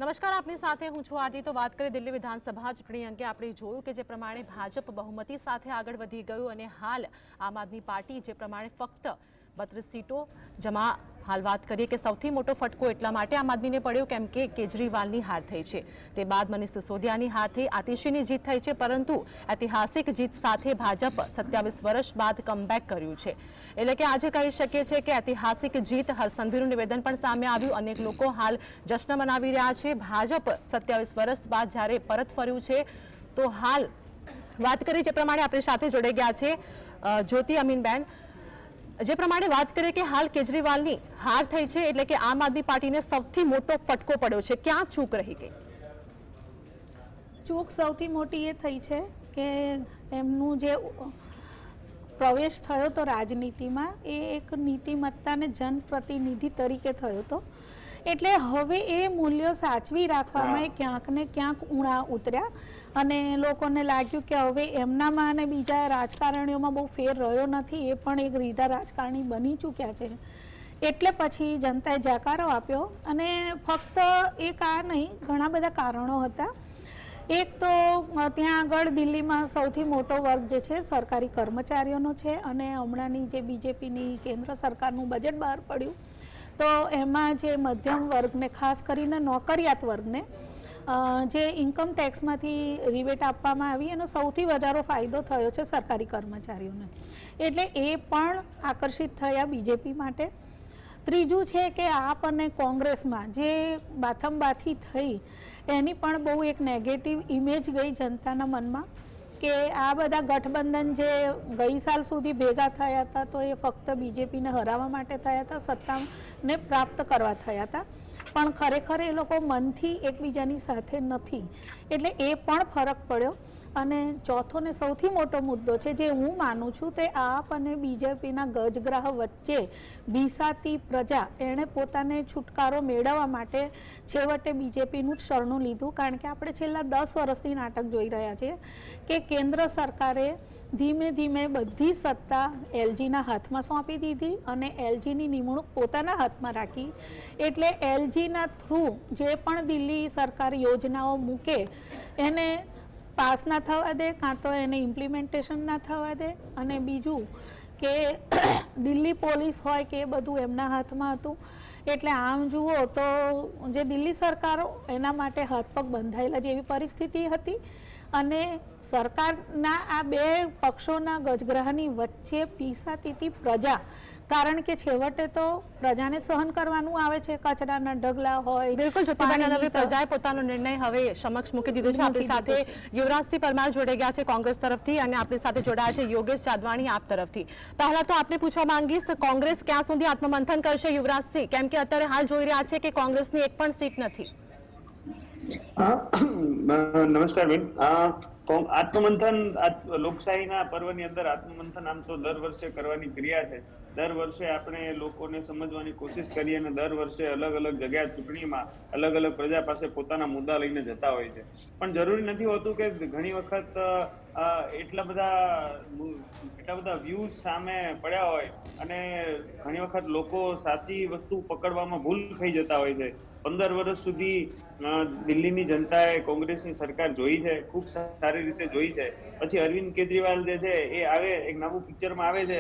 [SPEAKER 1] નમસ્કાર, આપની સાથે હું છું આરતી. તો વાત કરીએ દિલ્હી વિધાનસભા ચૂંટણી અંગે. આપણે જોયું કે જે પ્રમાણે ભાજપ બહુમતી સાથે આગળ વધી ગયું અને હાલ આમ આદમી પાર્ટી જે પ્રમાણે ફક્ત 32 સીટો જમા. હાલ વાત કરીએ કે સૌથી મોટો ફટકો એટલા માટે આમ આદમીને પડ્યો કેમ કે કેજરીવાલની હાર થઈ છે. તે બાદ મનીષ સિસોદિયાની હાર થઈ, આતિશીની જીત થઈ છે. પરંતુ ઐતિહાસિક જીત સાથે ભાજપ 27 વર્ષ બાદ કમબેક કર્યું છે. એટલે કે આજે કહી શકીએ છીએ કે ઐતિહાસિક જીત. હરસંઘવીનું નિવેદન પણ સામે આવ્યું. અનેક લોકો હાલ જશ્ન મનાવી રહ્યા છે. ભાજપ 27 વર્ષ બાદ જ્યારે પરત ફર્યું છે તો હાલ વાત કરીએ જે પ્રમાણે આપણી સાથે જોડાઈ ગયા છે જ્યોતિ અમીનબેન. જે પ્રમાણે વાત કરીએ કે હાલ કેજરીવાલની હાર થઈ છે એટલે કે આમ આદમી પાર્ટીને સૌથી મોટો ફટકો પડ્યો છે. ક્યાં ચૂક રહી ગઈ?
[SPEAKER 5] ચૂક સૌથી મોટી એ થઈ છે કે એમનું જે પ્રવેશ થયો તો રાજનીતિમાં એ એક નીતિમત્તાને જનપ્રતિનિધિ તરીકે થયો હતો. એટલે હવે એ મૂલ્યો સાચવી રાખવામાં ક્યાંક ને ક્યાંક ઉણા ઉતર્યા અને લોકોને લાગ્યું કે હવે એમનામાં અને બીજા રાજકારણીઓમાં બહુ ફેર રહ્યો નથી. એ પણ એક રીઢા રાજકારણી બની ચૂક્યા છે. એટલે પછી જનતાએ જાકારો આપ્યો અને ફક્ત એક આ નહીં, ઘણા બધા કારણો હતા. એક તો ત્યાં આગળ દિલ્હીમાં સૌથી મોટો વર્ગ જે છે સરકારી કર્મચારીઓનો છે અને હમણાંની જે બીજેપીની કેન્દ્ર સરકારનું બજેટ બહાર પડ્યું તો એમાં જે મધ્યમ વર્ગને, ખાસ કરીને નોકરિયાત વર્ગને જે ઇન્કમ ટેક્સમાંથી રિબેટ આપવામાં આવી એનો સૌથી વધારે ફાયદો થયો છે સરકારી કર્મચારીઓને. એટલે એ પણ આકર્ષિત થયા બીજેપી માટે. ત્રીજું છે કે આપ અને કોંગ્રેસમાં જે બાથમબાથી થઈ એની પણ બહુ એક નેગેટિવ ઇમેજ ગઈ જનતાના મનમાં કે આ બધા ગઠબંધન જે ગઈ સાલ સુધી ભેગા થયા હતા તો એ ફક્ત બીજેપીને હરાવવા માટે થયા હતા, સત્તાને પ્રાપ્ત કરવા થયા હતા, પણ ખરેખર એ લોકો મનથી એકબીજાની સાથે નથી. એટલે એ પણ ફરક પડ્યો. અને ચોથો ને સૌથી મોટો મુદ્દો છે જે હું માનું છું તે આપ અને બીજેપીના ગજગ્રાહ વચ્ચે બીસાતી પ્રજા એણે પોતાને છુટકારો મેળવવા માટે છેવટે બીજેપીનું જ શરણું લીધું. કારણ કે આપણે છેલ્લા 10 વર્ષથી નાટક જોઈ રહ્યા છીએ કે કેન્દ્ર સરકારે ધીમે ધીમે બધી સત્તા એલજીના હાથમાં સોંપી દીધી અને એલજીની નિમણૂક પોતાના હાથમાં રાખી. એટલે એલજીના થ્રુ જે પણ દિલ્હી સરકાર યોજનાઓ મૂકે એને પાસ ના થવા દે, કાં તો એને ઇમ્પ્લિમેન્ટેશન ના થવા દે. અને બીજું કે દિલ્હી પોલીસ હોય કે એ બધું એમના હાથમાં હતું. એટલે આમ જુઓ તો જે દિલ્હી સરકારો એના માટે હાથ પગ બંધાયેલા જેવી પરિસ્થિતિ હતી અને સરકારના આ બે પક્ષોના ગજગ્રાહની વચ્ચે પીસાતી હતી પ્રજા. કારણ કે છેવટે તો પ્રજાને સહન કરવાનું આવે છે, કચરાના ઢગલા હોય.
[SPEAKER 1] બિલકુલ જ્યોતિબેન, હવે પ્રજાએ પોતાનો નિર્ણય હવે સમક્ષ મૂકી દીધો છે. આપણી સાથે યુવરાજસિંહ પરમાર જોડાઈ ગયા છે કોંગ્રેસ તરફથી અને આપણી સાથે જોડાયા છે યોગેશ જાદવાણી આપ તરફથી. પહેલા તો આપને પૂછવા માંગીશ, કોંગ્રેસ ક્યાં સુધી આત્મમંથન કરશે યુવરાજસિંહ? કેમ કે અત્યારે હાલ જોઈ રહ્યા છે કે કોંગ્રેસની એક પણ સીટ નથી.
[SPEAKER 9] નમસ્કાર બેન. આત્મમંથન લોકશાહીના પર્વની અંદર આત્મમંથન આમ તો દર વર્ષે કરવાની ક્રિયા છે. દર વર્ષે આપણે લોકોને સમજવાની કોશિશ કરીએ અને દર વર્ષે અલગ અલગ જગ્યાએ ચૂંટણીમાં અલગ અલગ પ્રજા પાસે પોતાના મુદ્દા લઈને જતા હોય છે. પણ જરૂરી નથી હોતું કે ઘણી વખત એટલા બધા વ્યૂઝ સામે પડ્યા હોય અને ઘણી વખત લોકો સાચી વસ્તુ પકડવામાં ભૂલ થઈ જતા હોય છે. 15 વર્ષ સુધી દિલ્હીની જનતાએ કોંગ્રેસની સરકાર જોઈ છે, ખૂબ સારી રીતે જોઈ છે. પછી અરવિંદ કેજરીવાલ જે છે એ આવે, એક નવું પિક્ચરમાં આવે છે,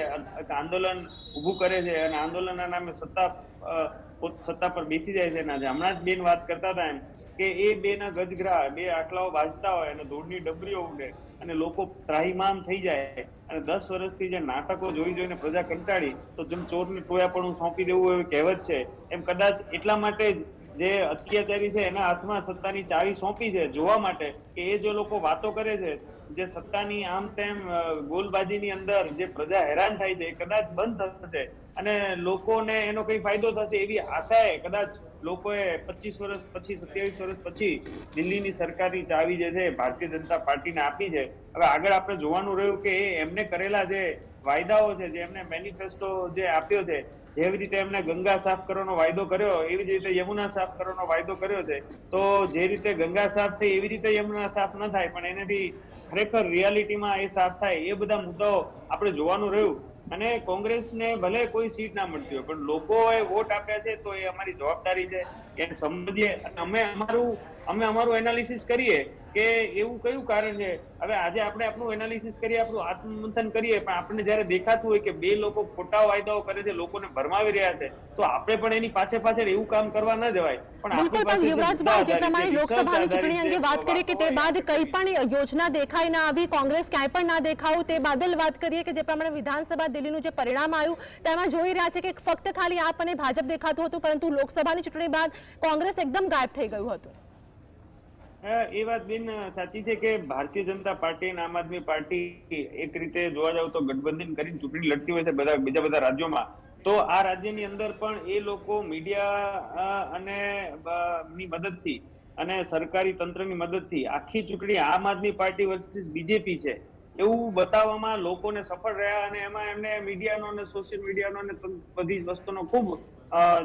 [SPEAKER 9] આંદોલન ઊભું કરે છે અને આંદોલનના નામે સત્તા પર બેસી જાય છે. હમણાં જ બેન વાત કરતા હતા એમ કે એ બેના ગજગ્રાહ, બે આટલાઓ બાજતા હોય અને ધૂળની ડબરીઓ ઉડે અને લોકો ત્રાહિમામ થઈ જાય. અને 10 વર્ષથી જે નાટકો જોઈને પ્રજા કંટાળી તો જેમ ચોરને ટોયાપણું સોંપી દેવું એવી કહેવત છે એમ કદાચ એટલા માટે જ જે અત્યાચારી છે એના હાથમાં સત્તાની ચાવી સોંપી છે જોવા માટે કે એ જો લોકો વાતો કરે છે જે સત્તાની આમ તેમ ગોલબાજીની અંદર જે પ્રજા હેરાન થાય છે એ કદાચ બંધ થશે અને લોકોને એનો કઈ ફાયદો થશે એવી આશાએ કદાચ લોકોએ 25 વર્ષ પછી 27 વર્ષ પછી દિલ્હીની સરકારની ચાવી જે છે ભારતીય જનતા પાર્ટીને આપી છે. હવે આગળ આપણે જોવાનું રહ્યું કે એમને કરેલા જે વાયદાઓ છે, જે એમને મેનિફેસ્ટો જે આપ્યો છે, જેવી રીતે એમને ગંગા સાફ કરવાનો વાયદો કર્યો એવી જ રીતે યમુના સાફ કરવાનો વાયદો કર્યો છે. તો જે રીતે ગંગા સાફ થઈ એવી રીતે યમુના સાફ ન થાય, પણ એનાથી ખરેખર રિયાલિટીમાં એ સાફ થાય, એ બધા મુદ્દાઓ આપણે જોવાનું રહ્યું. અને કોંગ્રેસને ભલે કોઈ સીટ ના મળતી હોય, પણ લોકોએ વોટ આપ્યા છે તો એ અમારી જવાબદારી છે એને સમજીએ અને અમે અમારું એનાલિસિસ કરીએ કે એવું કયું કારણ છે. હવે આજે આપણે આપણું એનાલિસિસ કરીએ, આપણું આત્મમંથન કરીએ, પણ આપણને જયારે દેખાતું હોય કે બે લોકો ખોટા વાયદાઓ કરે છે, લોકોને ભરમાવી રહ્યા છે, તો આપણે પણ એની પાછળ એવું કામ કરવા ન જવાય.
[SPEAKER 10] બિલકુલ, પણ યુવરાજભાઈ, જે પ્રમાણે લોકસભાની ચૂંટણી અંગે વાત કરીએ કે તે બાદ કંઈ પણ યોજના દેખાઈ ના આવી, કોંગ્રેસ ક્યાંય પણ ના દેખાવું, તે બાદલ વાત કરીએ કે જે પ્રમાણે વિધાનસભા દિલ્હીનું જે પરિણામ આવ્યું તેમાં જોઈ રહ્યા છે કે ફક્ત ખાલી આપ અને ભાજપ દેખાતું હતું, પરંતુ લોકસભાની ચૂંટણી બાદ કોંગ્રેસ એકદમ ગાયબ થઈ ગયું હતું.
[SPEAKER 9] એ વાત બેન સાચી છે કે ભારતીય જનતા પાર્ટી અને આમ આદમી પાર્ટી એક રીતે જોવા જાવ તો ગઠબંધન કરીને ચૂંટણી લડતી હોય છે બીજા બધા રાજ્યોમાં. તો આ રાજ્યની અંદર પણ એ લોકો મીડિયા અને ની મદદથી અને સરકારી તંત્રની મદદથી આખી ચૂંટણી આમ આદમી પાર્ટી વર્સિસ બીજેપી છે એવું બતાવવામાં લોકોને સફળ રહ્યા, અને એમાં એમને મીડિયાનો અને સોશિયલ મીડિયાનો અને બધી વસ્તુનો ખૂબ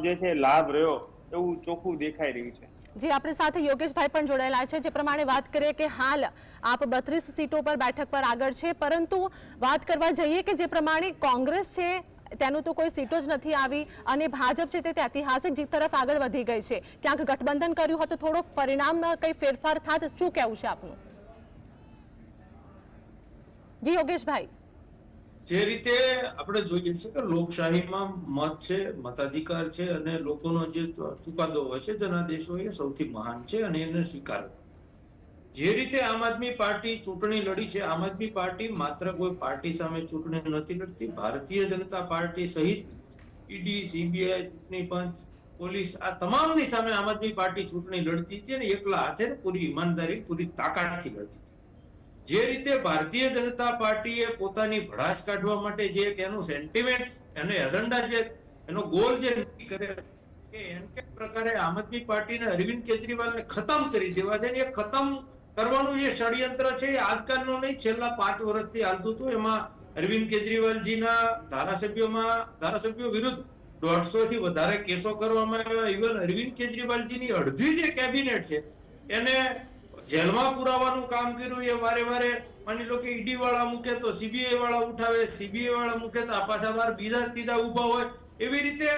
[SPEAKER 9] જે છે લાભ રહ્યો એવું ચોખ્ખું દેખાઈ રહ્યું છે.
[SPEAKER 10] જી, આપણી સાથે યોગેશભાઈ પણ જોડાયેલા છે. જે પ્રમાણે વાત કરીએ કે હાલ આપ 32 સીટો પર બેઠક પર આગળ છે, પરંતુ વાત કરવા જઈએ કે જે પ્રમાણે કોંગ્રેસ છે તેનું તો કોઈ સીટો જ નથી આવી અને ભાજપ છે તે ઐતિહાસિક જીત તરફ આગળ વધી ગઈ છે. ક્યાંક ગઠબંધન કર્યું હતું, થોડો પરિણામમાં કંઈ ફેરફાર થાત, શું કહેવું છે આપનું? જી યોગેશભાઈ.
[SPEAKER 11] જે રીતે આપણે જોઈએ છે કે લોકશાહીમાં મત છે, મતાધિકાર છે અને લોકોનો જે ચુકાદો હોય છે જનાદેશ હોય એ સૌથી મહાન છે અને એને સ્વીકારવો. જે રીતે આમ આદમી પાર્ટી ચૂંટણી લડી છે, આમ આદમી પાર્ટી માત્ર કોઈ પાર્ટી સામે ચૂંટણી નથી લડતી, ભારતીય જનતા પાર્ટી સહિત ઈડી, સીબીઆઈ, ચૂંટણી પંચ, પોલીસ આ તમામની સામે આમ આદમી પાર્ટી ચૂંટણી લડતી છે અને એકલા હાથે પૂરી ઈમાનદારી, પૂરી તાકાતથી લડતી. જે રીતે ભારતીય જનતા પાર્ટીએ પોતાની ભડાસ કાઢવા માટે જે એનું સેન્ટિમેન્ટ અને એજન્ડા જે એનો ગોલ જે નક્કી કરે કે એન પ્રકારે આમ આદમી પાર્ટીને અરવિંદ કેજરીવાલને ખતમ કરી દેવા છે, એ ખતમ કરવાનું જે ષડયંત્ર છે એ આજકાલનું નહીં, છેલ્લા 5 વર્ષથી હાલતું હતું. એમાં અરવિંદ કેજરીવાલજીના ધારાસભ્યો વિરુદ્ધ 150 થી વધારે કેસો કરવામાં આવ્યા. ઇવન અરવિંદ કેજરીવાલજીની અડધી જે કેબિનેટ છે એને જેલમાં પુરાવાનું કામ કર્યું. એ વારે વારે માની લો કે ઈડી વાળા મૂકે તો સીબીઆઈ વાળા ઉઠાવે, સીબીઆઈ વાળા મૂકે તો પાછા વાર બીજા ત્રીજા ઉભા હોય. એવી રીતે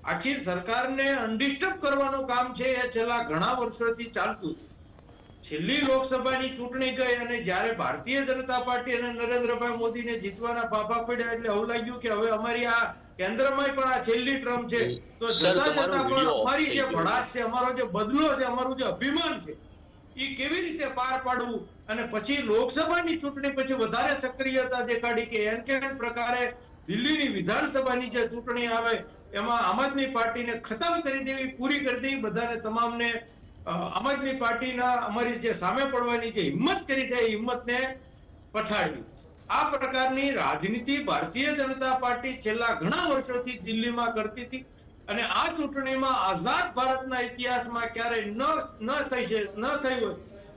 [SPEAKER 11] આખી સરકારને અનડિસ્ટર્બ કરવાનું કામ છે એ છેલ્લા ઘણા વર્ષોથી ચાલતું હતું. છેલ્લી લોકસભાની ચૂંટણી ગઈ અને જ્યારે ભારતીય જનતા પાર્ટી અને નરેન્દ્રભાઈ મોદીને જીતવાના ફાફા પડ્યા એટલે એવું લાગ્યું કે હવે અમારી આ કેન્દ્રમાં પણ આ છેલ્લી ટર્મ છે, તો જતા જતા પણ અમારી જે ભડાસ છે, અમારો જે બદલો છે, અમારું જે અભિમાન છે એ કેવી રીતે પાર પાડવું. અને પછી લોકસભાની ચૂંટણી પછી વધારે સક્રિયતા દેખાડી કે એન કે પ્રકારે દિલ્હીની વિધાનસભાની જે ચૂંટણી આવે એમાં આમ આદમી પાર્ટીને ખતમ કરી દેવી, પૂરી કરી દેવી, બધાને તમામને આમ આદમી પાર્ટીના અમારી જે સામે પડવાની જે હિંમત કરી છે એ હિંમતને પછાડવી. આ પ્રકારની રાજનીતિ ભારતીય જનતા પાર્ટી છેલ્લા ઘણા વર્ષોથી દિલ્હીમાં કરતી હતી અને આ ચૂંટણીમાં આઝાદ ભારતના ઇતિહાસમાં ક્યારેય ન થઈ હોય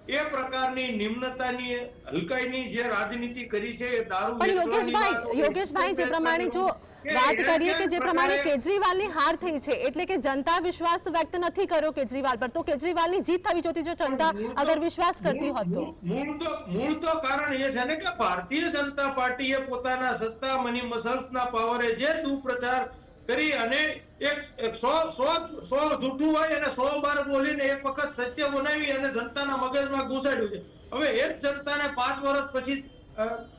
[SPEAKER 11] એ પ્રકારની નિમ્નતાની, હલકાઈની જે રાજનીતિ કરી છે એ દારૂ.
[SPEAKER 10] પણ યોગેશભાઈ, જે પ્રમાણે જો વાત કરીએ કે જે પ્રમાણે કેજરીવાલની હાર થઈ છે એટલે કે જનતા વિશ્વાસ વ્યક્ત નથી કર્યો કેજરીવાલ પર, તો કેજરીવાલની જીત થવી જોતી જો જનતા અગર વિશ્વાસ કરતી હોત તો.
[SPEAKER 11] મૂળ તો કારણ એ છે ને કે ભારતીય જનતા પાર્ટીએ પોતાના સત્તા મની મસલ્સના પાવરે જે દુપ્રચાર કરી અને એક 100 જૂઠું હોય અને 100 વાર બોલીને એક વખત સત્ય બનાવી અને જનતાના મગજમાં ઘુસાડ્યું છે. હવે એ જ જનતાને 5 વર્ષ પછી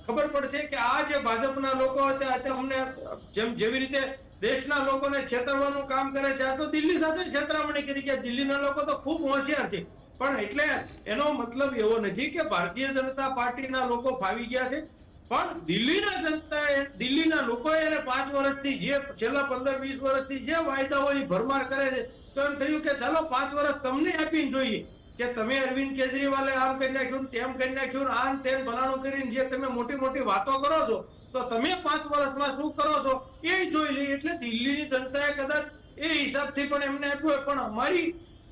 [SPEAKER 11] ખબર પડશે કે આ જે ભાજપના લોકો હતા અમને જેવી રીતે દેશના લોકોને છેતરવાનું કામ કરે છે, આ તો દિલ્હી સાથે છેતરામણી કરી ગયા. દિલ્હીના લોકો તો ખૂબ હોશિયાર છે, પણ એટલે એનો મતલબ એવો નથી કે ભારતીય જનતા પાર્ટીના લોકો ફાવી ગયા છે. પણ દિલ્હીના જનતાએ, દિલ્હીના લોકોએ એને 5 વર્ષથી જે છેલ્લા 15-20 વર્ષથી જે વાયદાઓની ભરમાર કરે છે, તો એમ થયું કે ચાલો 5 વર્ષ તમને આપીને જોઈએ કે તમે અરવિંદ કેજરીવાલે આમ કરી નાખ્યું, તેમ કરી નાખ્યું, આમ તેમ ભલાણું કરીને જે તમે મોટી મોટી વાતો કરો છો તો તમે 5 વર્ષમાં શું કરો છો એ જોઈ લઈએ. એટલે દિલ્હીની જનતાએ કદાચ એ હિસાબથી પણ એમને આપ્યું હોય, પણ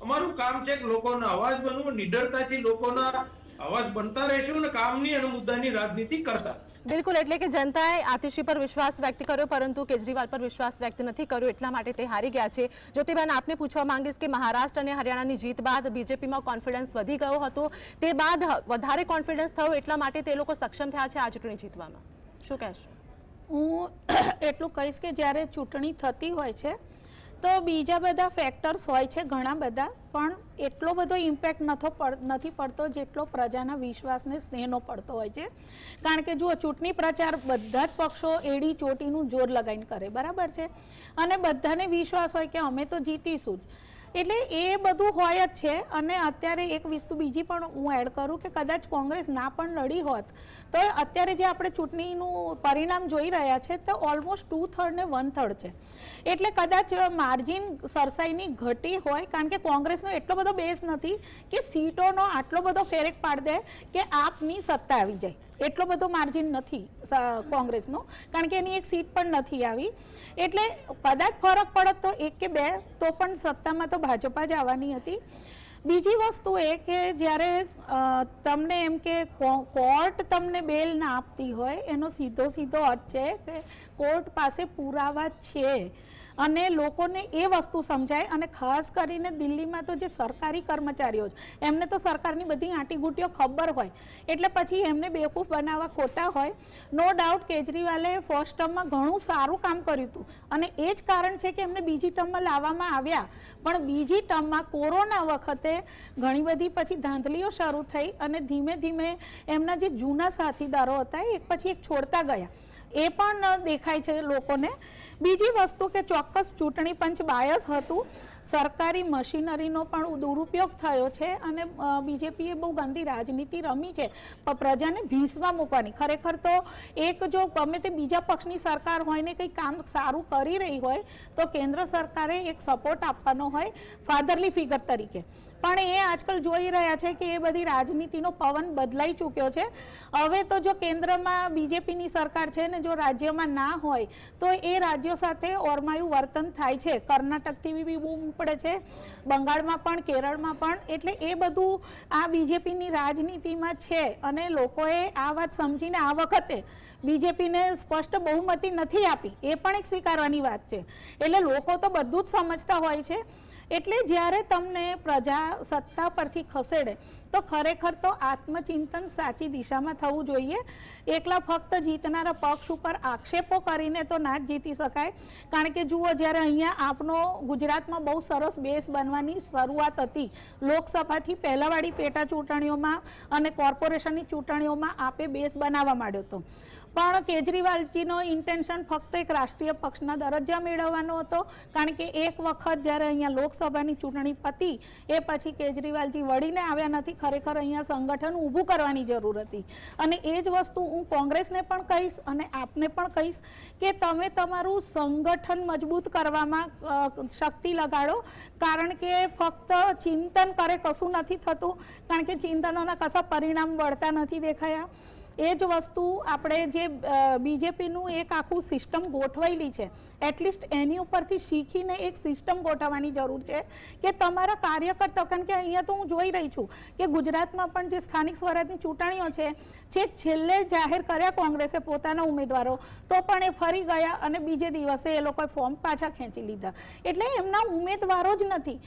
[SPEAKER 11] અમારું કામ છે કે લોકોનો અવાજ બનવું, નિડરતાથી લોકોના અવાજ બનતા રહેશું અને કામની અને મુદ્દાની રાજનીતિ કરતા રહેશું.
[SPEAKER 10] બિલકુલ, એટલે કે જનતાએ આતિશી પર વિશ્વાસ વ્યક્ત કર્યો પરંતુ કેજરીવાલ પર વિશ્વાસ વ્યક્ત નથી કર્યો, એટલા માટે તે હારી ગયા છે. જ્યોતિબેન, આપને પૂછવા માંગીશ કે મહારાષ્ટ્ર અને હરિયાણાની જીત બાદ બીજેપીમાં કોન્ફિડન્સ વધી ગયો હતો, તે બાદ વધારે કોન્ફિડન્સ થયો એટલા માટે તે લોકો સક્ષમ થયા છે આ ચૂંટણી જીતવામાં, શું કહેશો?
[SPEAKER 5] હું એટલું કહીશ કે જ્યારે ચૂંટણી થતી હોય છે તો બીજા બધા ફેક્ટર્સ હોય છે ઘણા બધા, પણ એટલો બધો ઇમ્પેક્ટ નથી પડતો જેટલો પ્રજાના વિશ્વાસને સ્નેહનો પડતો હોય છે. કારણ કે જુઓ, ચૂંટણી પ્રચાર બધા જ પક્ષો એડી ચોટીનું જોર લગાવીને કરે, બરાબર છે, અને બધાને વિશ્વાસ હોય કે અમે તો જીતીશું જ, એટલે એ બધું હોય જ છે. અને અત્યારે એક વસ્તુ બીજી પણ હું એડ કરું કે કદાચ કોંગ્રેસ ના પણ લડી હોત તો અત્યારે જે આપણે ચૂંટણીનું પરિણામ જોઈ રહ્યા છે તો ઓલમોસ્ટ 2/3 ને 1/3 છે, એટલે કદાચ માર્જિન સરસાઈની ઘટી હોય, કારણ કે કોંગ્રેસનો એટલો બધો બેઝ નથી કે સીટોનો આટલો બધો ફેરક પાડી દે કે આપની સત્તા આવી જાય, એટલો બધો માર્જિન નથી કોંગ્રેસનો, કારણ કે એની એક સીટ પણ નથી આવી. એટલે કદાચ ફરક પડત તો 1 કે 2, તો પણ સત્તામાં તો ભાજપા જ આવવાની હતી. બીજી વસ્તુ એ કે જ્યારે તમને એમ કે કોર્ટ તમને બેલ ના આપતી હોય એનો સીધો અર્થ છે કે કોર્ટ પાસે પુરાવા છે અને લોકોને એ વસ્તુ સમજાય. અને ખાસ કરીને દિલ્હીમાં તો જે સરકારી કર્મચારીઓ છે એમને તો સરકારની બધી આંટીઘૂંટીઓ ખબર હોય, એટલે પછી એમને બેવકૂફ બનાવવા ખોટા હોય. નો ડાઉટ કેજરીવાલે ફર્સ્ટ ટર્મમાં ઘણું સારું કામ કર્યું હતું અને એ જ કારણ છે કે એમને બીજી ટર્મમાં લાવવામાં આવ્યા, પણ બીજી ટર્મમાં કોરોના વખતે ઘણી બધી પછી ધાંધલીઓ શરૂ થઈ અને ધીમે ધીમે એમના જે જૂના સાથીદારો હતા એક પછી એક છોડતા ગયા, એ પણ દેખાય છે લોકોને. બીજી વસ્તુ કે ચોક્કસ ચૂંટણી પંચ બાયસ હતું, સરકારી મશીનરીનો પણ દુરુપયોગ થયો છે અને બીજેપીએ બહુ ગંદી રાજનીતિ રમી છે પ્રજાને ભીંસવા મૂકવાની. ખરેખર તો એક જો ગમે તે બીજા પક્ષની સરકાર હોય ને કંઈ કામ સારું કરી રહી હોય તો કેન્દ્ર સરકારે એક સપોર્ટ આપવાનો હોય ફાધરલી ફિગર તરીકે, પણ એ આજકાલ જોઈ રહ્યા છે કે એ બધી રાજનીતિનો પવન બદલાઈ ચૂક્યો છે. હવે તો જો કેન્દ્રમાં બીજેપીની સરકાર છે ને જો રાજ્યમાં ના હોય તો એ રાજ્યો સાથે ઓરમાયું વર્તન થાય છે. કર્ણાટકથી બી બૂમ પડે છે, બંગાળમાં પણ, કેરળમાં પણ, એટલે એ બધું આ બીજેપીની રાજનીતિમાં છે અને લોકોએ આ વાત સમજીને આ વખતે બીજેપીને સ્પષ્ટ બહુમતી નથી આપી, એ પણ એક સ્વીકારવાની વાત છે. એટલે લોકો તો બધું જ સમજતા હોય છે. એટલે જ્યારે તમને પ્રજા સત્તા પરથી ખસેડે તો ખરેખર તો આત્મચિંતન સાચી દિશામાં થવું જોઈએ. એકલા ફક્ત જીતનારા પક્ષ ઉપર આક્ષેપો કરીને તો ના જ જીતી શકાય, કારણ કે જુઓ, જ્યારે અહીંયા આપનો ગુજરાતમાં બહુ સરસ બેઝ બનવાની શરૂઆત હતી, લોકસભાથી પહેલાવાળી પેટા ચૂંટણીઓમાં અને કોર્પોરેશનની ચૂંટણીઓમાં આપે બેઝ બનાવવા માંડ્યો હતો, પણ કેજરીવાલજીનો ઇન્ટેન્શન ફક્ત એક રાષ્ટ્રીય પક્ષના દરજ્જા મેળવવાનો હતો, કારણ કે એક વખત જ્યારે અહીંયા લોકસભાની ચૂંટણી પતી એ પછી કેજરીવાલજી વળીને આવ્યા નથી, ખરેખર અહીંયા સંગઠન ઊભું કરવાની જરૂર હતી. અને એ જ વસ્તુ હું કોંગ્રેસને પણ કહીશ અને આપને પણ કહીશ કે તમે તમારું સંગઠન મજબૂત કરવામાં શક્તિ લગાડો, કારણ કે ફક્ત ચિંતન કરે કશું નથી થતું, કારણ કે ચિંતનોના કશા પરિણામ વળતા નથી દેખાયા. એ જ વસ્તુ આપણે જે બીજેપીનું એક આખું સિસ્ટમ ગોઠવાયેલી છે, એટલીસ્ટ એની ઉપરથી શીખીને એક સિસ્ટમ ગોઠવવાની જરૂર છે કે તમારા કાર્યકર્તાઓ, કારણ કે અહીંયા તો હું જોઈ રહી છું કે ગુજરાતમાં પણ જે સ્થાનિક સ્વરાજની ચૂંટણીઓ છે જે છેલ્લે જાહેર કર્યા કોંગ્રેસે પોતાના ઉમેદવારો, તો પણ એ ફરી ગયા અને બીજે દિવસે એ લોકોએ ફોર્મ પાછા ખેંચી લીધા. એટલે એમના ઉમેદવારો જ નથી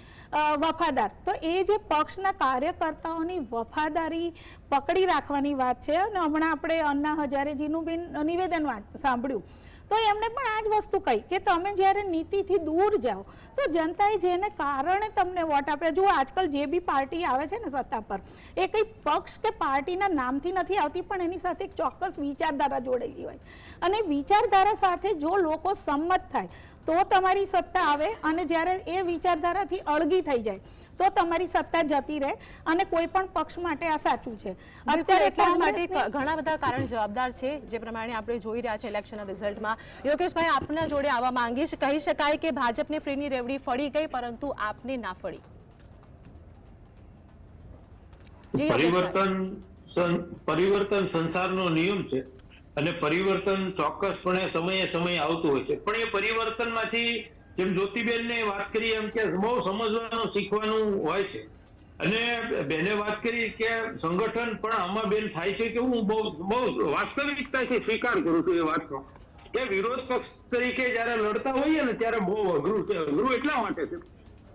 [SPEAKER 5] વફાદાર. તો એ જે પક્ષના કાર્યકર્તાઓની વફાદારી પકડી રાખવાની વાત છે. અને હમણાં આપણે અન્ના હજારેજીનું બી નિવેદન સાંભળ્યું તો એમને પણ આ જ વસ્તુ કહી કે તમે જ્યારે નીતિથી દૂર જાઓ તો જનતાએ જેને કારણે તમને વોટ આપ્યા, જુઓ આજકાલ જે બી પાર્ટી આવે છે ને સત્તા પર એ કંઈ પક્ષ કે પાર્ટીના નામથી નથી આવતી, પણ એની સાથે એક ચોક્કસ વિચારધારા જોડેલી હોય અને વિચારધારા સાથે જો લોકો સંમત થાય તો તમારી સત્તા આવે, અને જ્યારે એ વિચારધારાથી અળગી થઈ જાય તો તમારી સત્તા જતી રહે. અને કોઈ પણ પક્ષ માટે આ સાચું છે.
[SPEAKER 10] અત્યારે એટલા માટે ઘણા બધા કારણ જવાબદાર છે જે પ્રમાણે આપણે જોઈ રહ્યા છે ઇલેક્શનના રિઝલ્ટમાં. યોગેશભાઈ, આપના જોડે આવવા માંગીશ, કહી શકાય કે ભાજપને ફ્રીની રેવડી ફળી ગઈ પરંતુ આપને ના ફળી.
[SPEAKER 2] પરિવર્તન સંસારનો નિયમ છે અને પરિવર્તન ચોક્કસપણે સમયે આવતું હોય છે, પણ એ પરિવર્તનમાંથી જેમ જ્યોતિબેનને વાત કરી એમ કે બહુ સમજવાનું શીખવાનું હોય છે. અને બેને વાત કરી કે સંગઠન પણ આમાં બેન થાય છે કે હું બહુ વાસ્તવિકતાથી સ્વીકાર કરું છું એ વાતનો કે વિરોધ પક્ષ તરીકે જયારે લડતા હોઈએ ને ત્યારે બહુ અઘરું છે. અઘરું એટલા માટે છે,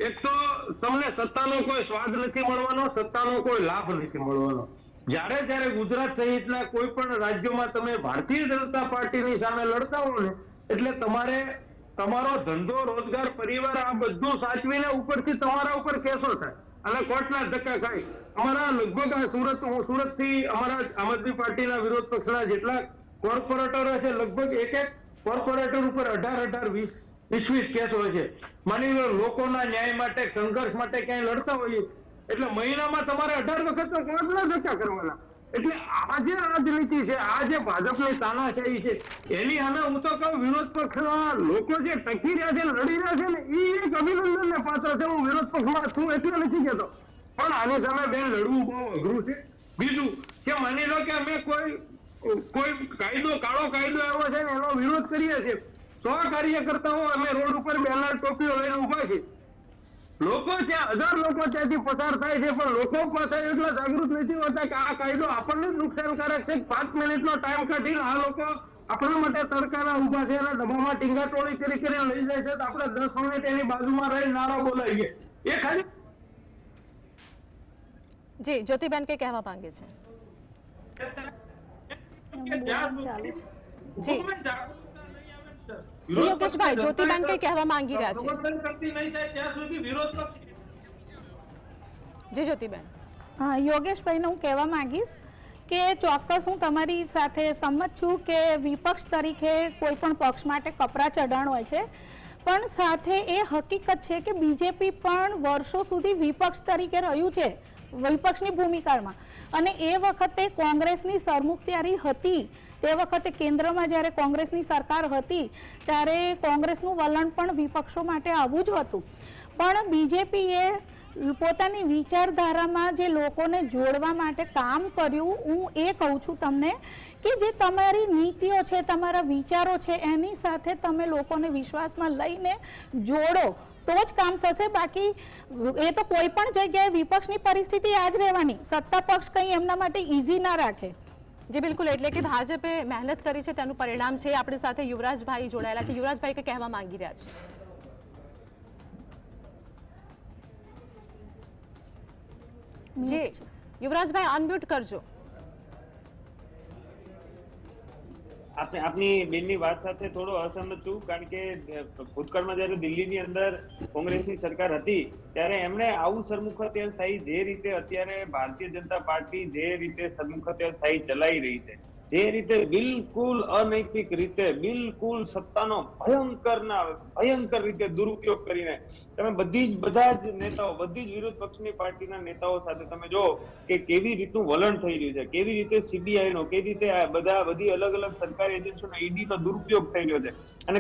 [SPEAKER 2] એક તો તમને સત્તાનો કોઈ સ્વાદ નથી મળવાનો, સત્તાનો કોઈ લાભ નથી મળવાનો. જ્યારે ગુજરાત સહિતના કોઈ પણ રાજ્યોમાં તમે ભારતીય જનતા પાર્ટીની સામે લડતા હો ને, એટલે તમારો ધંધો, રોજગાર, પરિવાર આ બધું સાચવીને ઉપરથી તમારા ઉપર કેસો થાય અને કોર્ટના ધક્કા ખાય. અમારા લગભગ હું સુરત થી અમારા આમ આદમી પાર્ટીના વિરોધ પક્ષના જેટલા કોર્પોરેટરો છે, લગભગ એક કોર્પોરેટર ઉપર 18-20 કેસ હોય છે. માની લો લોકોના ન્યાય માટે, સંઘર્ષ માટે ક્યાંય લડતા હોઈએ એટલે મહિનામાં તમારે 18 વખત તો કોર્ટના ધક્કા કરવાના. એટલે આ જે રાજનીતિ છે, આ જે ભાજપની તાનાશાહી છે, એની સામે હું તો કહું વિરોધ પક્ષના લોકો જે ટકી રહ્યા છે, લડી રહ્યા છે ને, એ એક અભિનંદનને પાત્ર છે. હું વિરોધ પક્ષમાં છું એટલે નથી કહેતો, પણ આની સામે બેન લડવું બહુ અઘરું છે. બીજું કે માની લો કે અમે કોઈ કાયદો, કાળો કાયદો આવ્યો છે ને એનો વિરોધ કરીએ છીએ, 100 કાર્યકર્તાઓ અમે રોડ ઉપર બેનર, ટોપીઓ લઈને ઉભા છે. લોકો ત્યાં 1000 લોકો ત્યાંથી પસાર થાય છે, પણ લોકો પાછા એટલા જાગૃત નથી હોતા કે આ કાયદો આપણને જ નુકસાનકારક છે. 5 મિનિટનો ટાઈમ કાઢીને આ લોકો આપણા માટે તડકાના ઉભા છે અને ડબ્બામાં ટીંગાટોળી કરી લઈ જાય છે, તો આપણે 10 મિનિટ એની બાજુમાં રહી નારા બોલાવીએ. એ ખાલી
[SPEAKER 10] જી જ્યોતિબેન કે કહેવા માંગે છે? જી યોગેશભાઈ, જ્યોતિબેન કે કહેવા માંગી રહ્યા છે?
[SPEAKER 11] સમર્થન કરતી નહીં થાય ત્યાં સુધી વિરોધ પક્ષ.
[SPEAKER 10] જી જ્યોતિબેન.
[SPEAKER 5] હા, યોગેશભાઈને હું કહેવા માંગીશ કે ચોક્કસ હું તમારી સાથે સંમત છું કે વિપક્ષ તરીકે કોઈ પણ પક્ષ માટે કપરા ચઢાણ હોય છે, પણ સાથે એ હકીકત છે કે બીજેપી પણ વર્ષો સુધી વિપક્ષ તરીકે રહ્યું છે, વિપક્ષની ભૂમિકામાં. અને એ વખતે કોંગ્રેસની સરમુખત્યારી હતી, તે વખતે કેન્દ્રમાં જ્યારે કોંગ્રેસની સરકાર હતી ત્યારે કોંગ્રેસનું વલણ પણ વિપક્ષો માટે આવું જ હતું. પણ બીજેપીએ પોતાની વિચારધારામાં જે લોકોને જોડવા માટે કામ કર્યું, હું એ કહું છું તમને કે જે તમારી નીતિઓ છે, તમારા વિચારો છે, એની સાથે તમે લોકોને વિશ્વાસમાં લઈને જોડો તો જ કામ થશે. બાકી એ તો કોઈ પણ જગ્યાએ વિપક્ષની પરિસ્થિતિ આ જ રહેવાની. સત્તા પક્ષ કંઈ એમના માટે ઇઝી ના રાખે.
[SPEAKER 10] જી બિલકુલ, એટલે કે ભાજપે મહેનત કરી છે તેનું પરિણામ છે. આપણી સાથે યુવરાજભાઈ જોડાયેલા છે. યુવરાજભાઈ કે કહેવા માંગી રહ્યા છે? જી યુવરાજભાઈ, અનમ્યુટ કરજો.
[SPEAKER 9] આપની બેનની વાત સાથે થોડો અસહમત છું, કારણ કે ભૂતકાળમાં જયારે દિલ્હીની અંદર કોંગ્રેસની સરકાર હતી ત્યારે એમણે આવું સરમુખત્યારશાહી, જે રીતે અત્યારે ભારતીય જનતા પાર્ટી જે રીતે સરમુખત્યારશાહી ચલાવી રહી છે, જે રીતે બિલકુલ અનૈતિક રીતે, બિલકુલ સત્તાનો ભયંકર રીતે દુરુપયોગ કરીને તમે બધા જ નેતાઓ, બધી જ વિરોધ પક્ષની પાર્ટીના નેતાઓ સાથે તમે જો કે કેવી રીતનું વલણ થઈ રહ્યું છે, કેવી રીતે CBI નો, કેવી રીતે બધી અલગ અલગ સરકારી એજન્સીઓનો, ED નો દુરુપયોગ થઈ રહ્યો છે. અને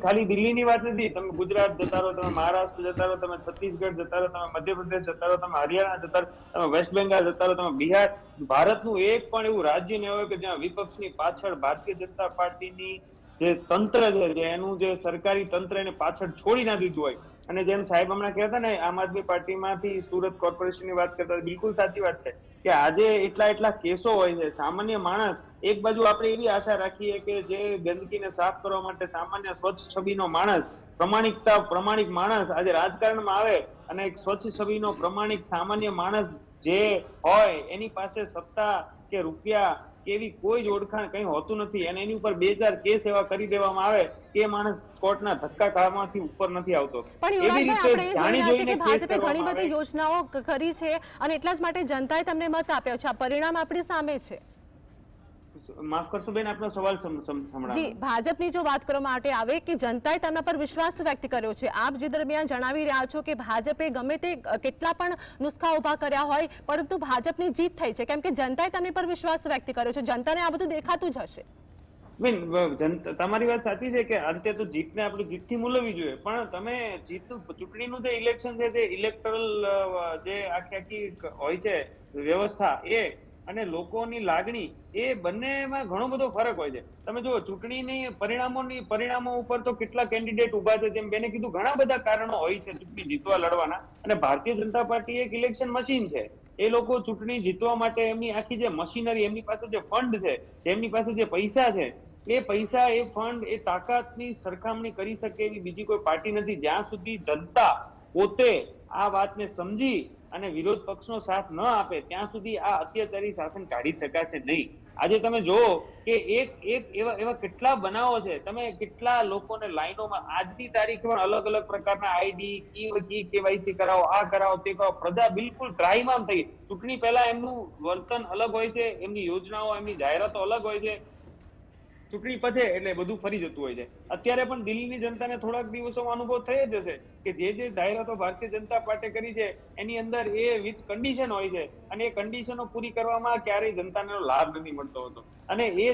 [SPEAKER 9] ખાલી દિલ્હીની વાત નથી, તમે ગુજરાત જતા રહો, તમે મહારાષ્ટ્ર જતા રહો, તમે છત્તીસગઢ જતા રહો, તમે મધ્યપ્રદેશ જતા રહો, તમે હરિયાણા જતા રહો, તમે વેસ્ટ બેંગાલ જતા રહો, તમે બિહાર, ભારતનું એક પણ એવું રાજ્ય ન હોય કે જ્યાં વિપક્ષની પાછળ ભારતીય જનતા પાર્ટીની જે તંત્ર છે, એનું જે સરકારી તંત્ર એને પાછળ છોડી ના દીધું હોય. અને જેમ સાહેબ હમણાં કહેતા ને આમ આદમી પાર્ટીમાંથી સુરત કોર્પોરેશનની વાત કરતા, બિલકુલ સાચી વાત છે કે આજે એટલા કેસો હોય છે. સામાન્ય માણસ, એક બાજુ આપણે એવી આશા રાખીએ કે જે ગંદકીને સાફ કરવા માટે સામાન્ય સ્વચ્છ છબીનો માણસ, પ્રમાણિક માણસ આજે રાજકારણમાં આવે અને એક સ્વચ્છ છબીનો પ્રમાણિક સામાન્ય માણસ જે હોય એની પાસે સત્તા કે રૂપિયા કેવી કોઈ જ ઓળખાણ કઈ હોતું નથી, અને એની ઉપર 2-4 કેસ એવા કરી દેવામાં આવે કે માણસ કોર્ટના ધક્કા ખાવામાંથી ઉપર નથી આવતો.
[SPEAKER 10] પણ યુવરાજભાઈ, આપણે એ જોઈ રહ્યા છીએ કે ભાજપે ઘણી બધી યોજનાઓ કરી છે અને એટલા જ માટે જનતાએ તમને મત આપ્યો છે. આ પરિણામ આપણી સામે છે.
[SPEAKER 9] માફ કરશો બેન, આપનો સવાલ સંભળાવો.
[SPEAKER 10] જી, ભાજપની જો વાત કરવા માટે આવે કે જનતાએ તેમના પર વિશ્વાસ વ્યક્ત કર્યો છે. આપ જે દરમિયાન જણાવી રહ્યા છો કે ભાજપે ગમે તે કેટલા પણ નુસ્ખા ઉભા કર્યા હોય, પરંતુ ભાજપની જીત થઈ છે કેમ કે જનતાએ તેમની પર વિશ્વાસ વ્યક્ત કર્યો છે. જનતાને આ બધું દેખાતું જ હશે.
[SPEAKER 9] બેન, તમારી વાત સાચી છે કે અંતે તો જીતને આપણે જીતથી મૂલવવી જોઈએ, પણ તમે ચૂંટણીનું જે ઇલેક્શન છે, જે ઇલેક્ટરલ જે આખી હોય છે વ્યવસ્થા, અને લોકોની લાગણી, એ બંનેમાં ઘણો બધો ફરક હોય છે. તમે જુઓ ચૂંટણીની પરિણામો ઉપર તો કેટલા કેન્ડિડેટ ઉભા છે, જેમ બેને કીધું ઘણા બધા કારણો હોય છે ચૂંટણી જીતવા લડવાના. અને ભારતીય જનતા પાર્ટી એક ઇલેક્શન મશીન છે. એ લોકો ચૂંટણી જીતવા માટે એમની આખી જે મશીનરી, એમની પાસે જે ફંડ છે, એમની પાસે જે પૈસા છે, એ પૈસા, એ ફંડ, એ તાકાતની સરખામણી કરી શકે એવી બીજી કોઈ પાર્ટી નથી. જ્યાં સુધી જનતા પોતે આ વાતને સમજી અને વિરોધ પક્ષનો સાથ ન આપે ત્યાં સુધી આ અત્યાચારી શાસન કાઢી શકાશે નહીં. આજે તમે જુઓ કે એક એવા કેટલા બનાવો છે, તમે કેટલા લોકોને લાઈનોમાં આજની તારીખ પણ અલગ અલગ પ્રકારના આઈડી, કેવાયસી કરાવો, આ કરાવો, તે કરાવો. પ્રજા બિલકુલ ત્રાહિમામ થઈ. ચૂંટણી પહેલા એમનું વર્તન અલગ હોય છે, એમની યોજનાઓ, એમની જાહેરાતો અલગ હોય છે. ચૂંટણી પતે એટલે બધું ફરી જતું હોય છે. અત્યારે પણ દિલ્હીની જનતાને થોડાક દિવસોમાં અનુભવ થઈ જ હશે કે જે જાહેરાતો ભારતીય જનતા પાર્ટી કરી છે એની અંદર એ વિથ કન્ડિશન હોય છે, અને એ કન્ડિશનો પૂરી કરવામાં ક્યારેય જનતાને લાભ નથી મળતો હતો. અને એ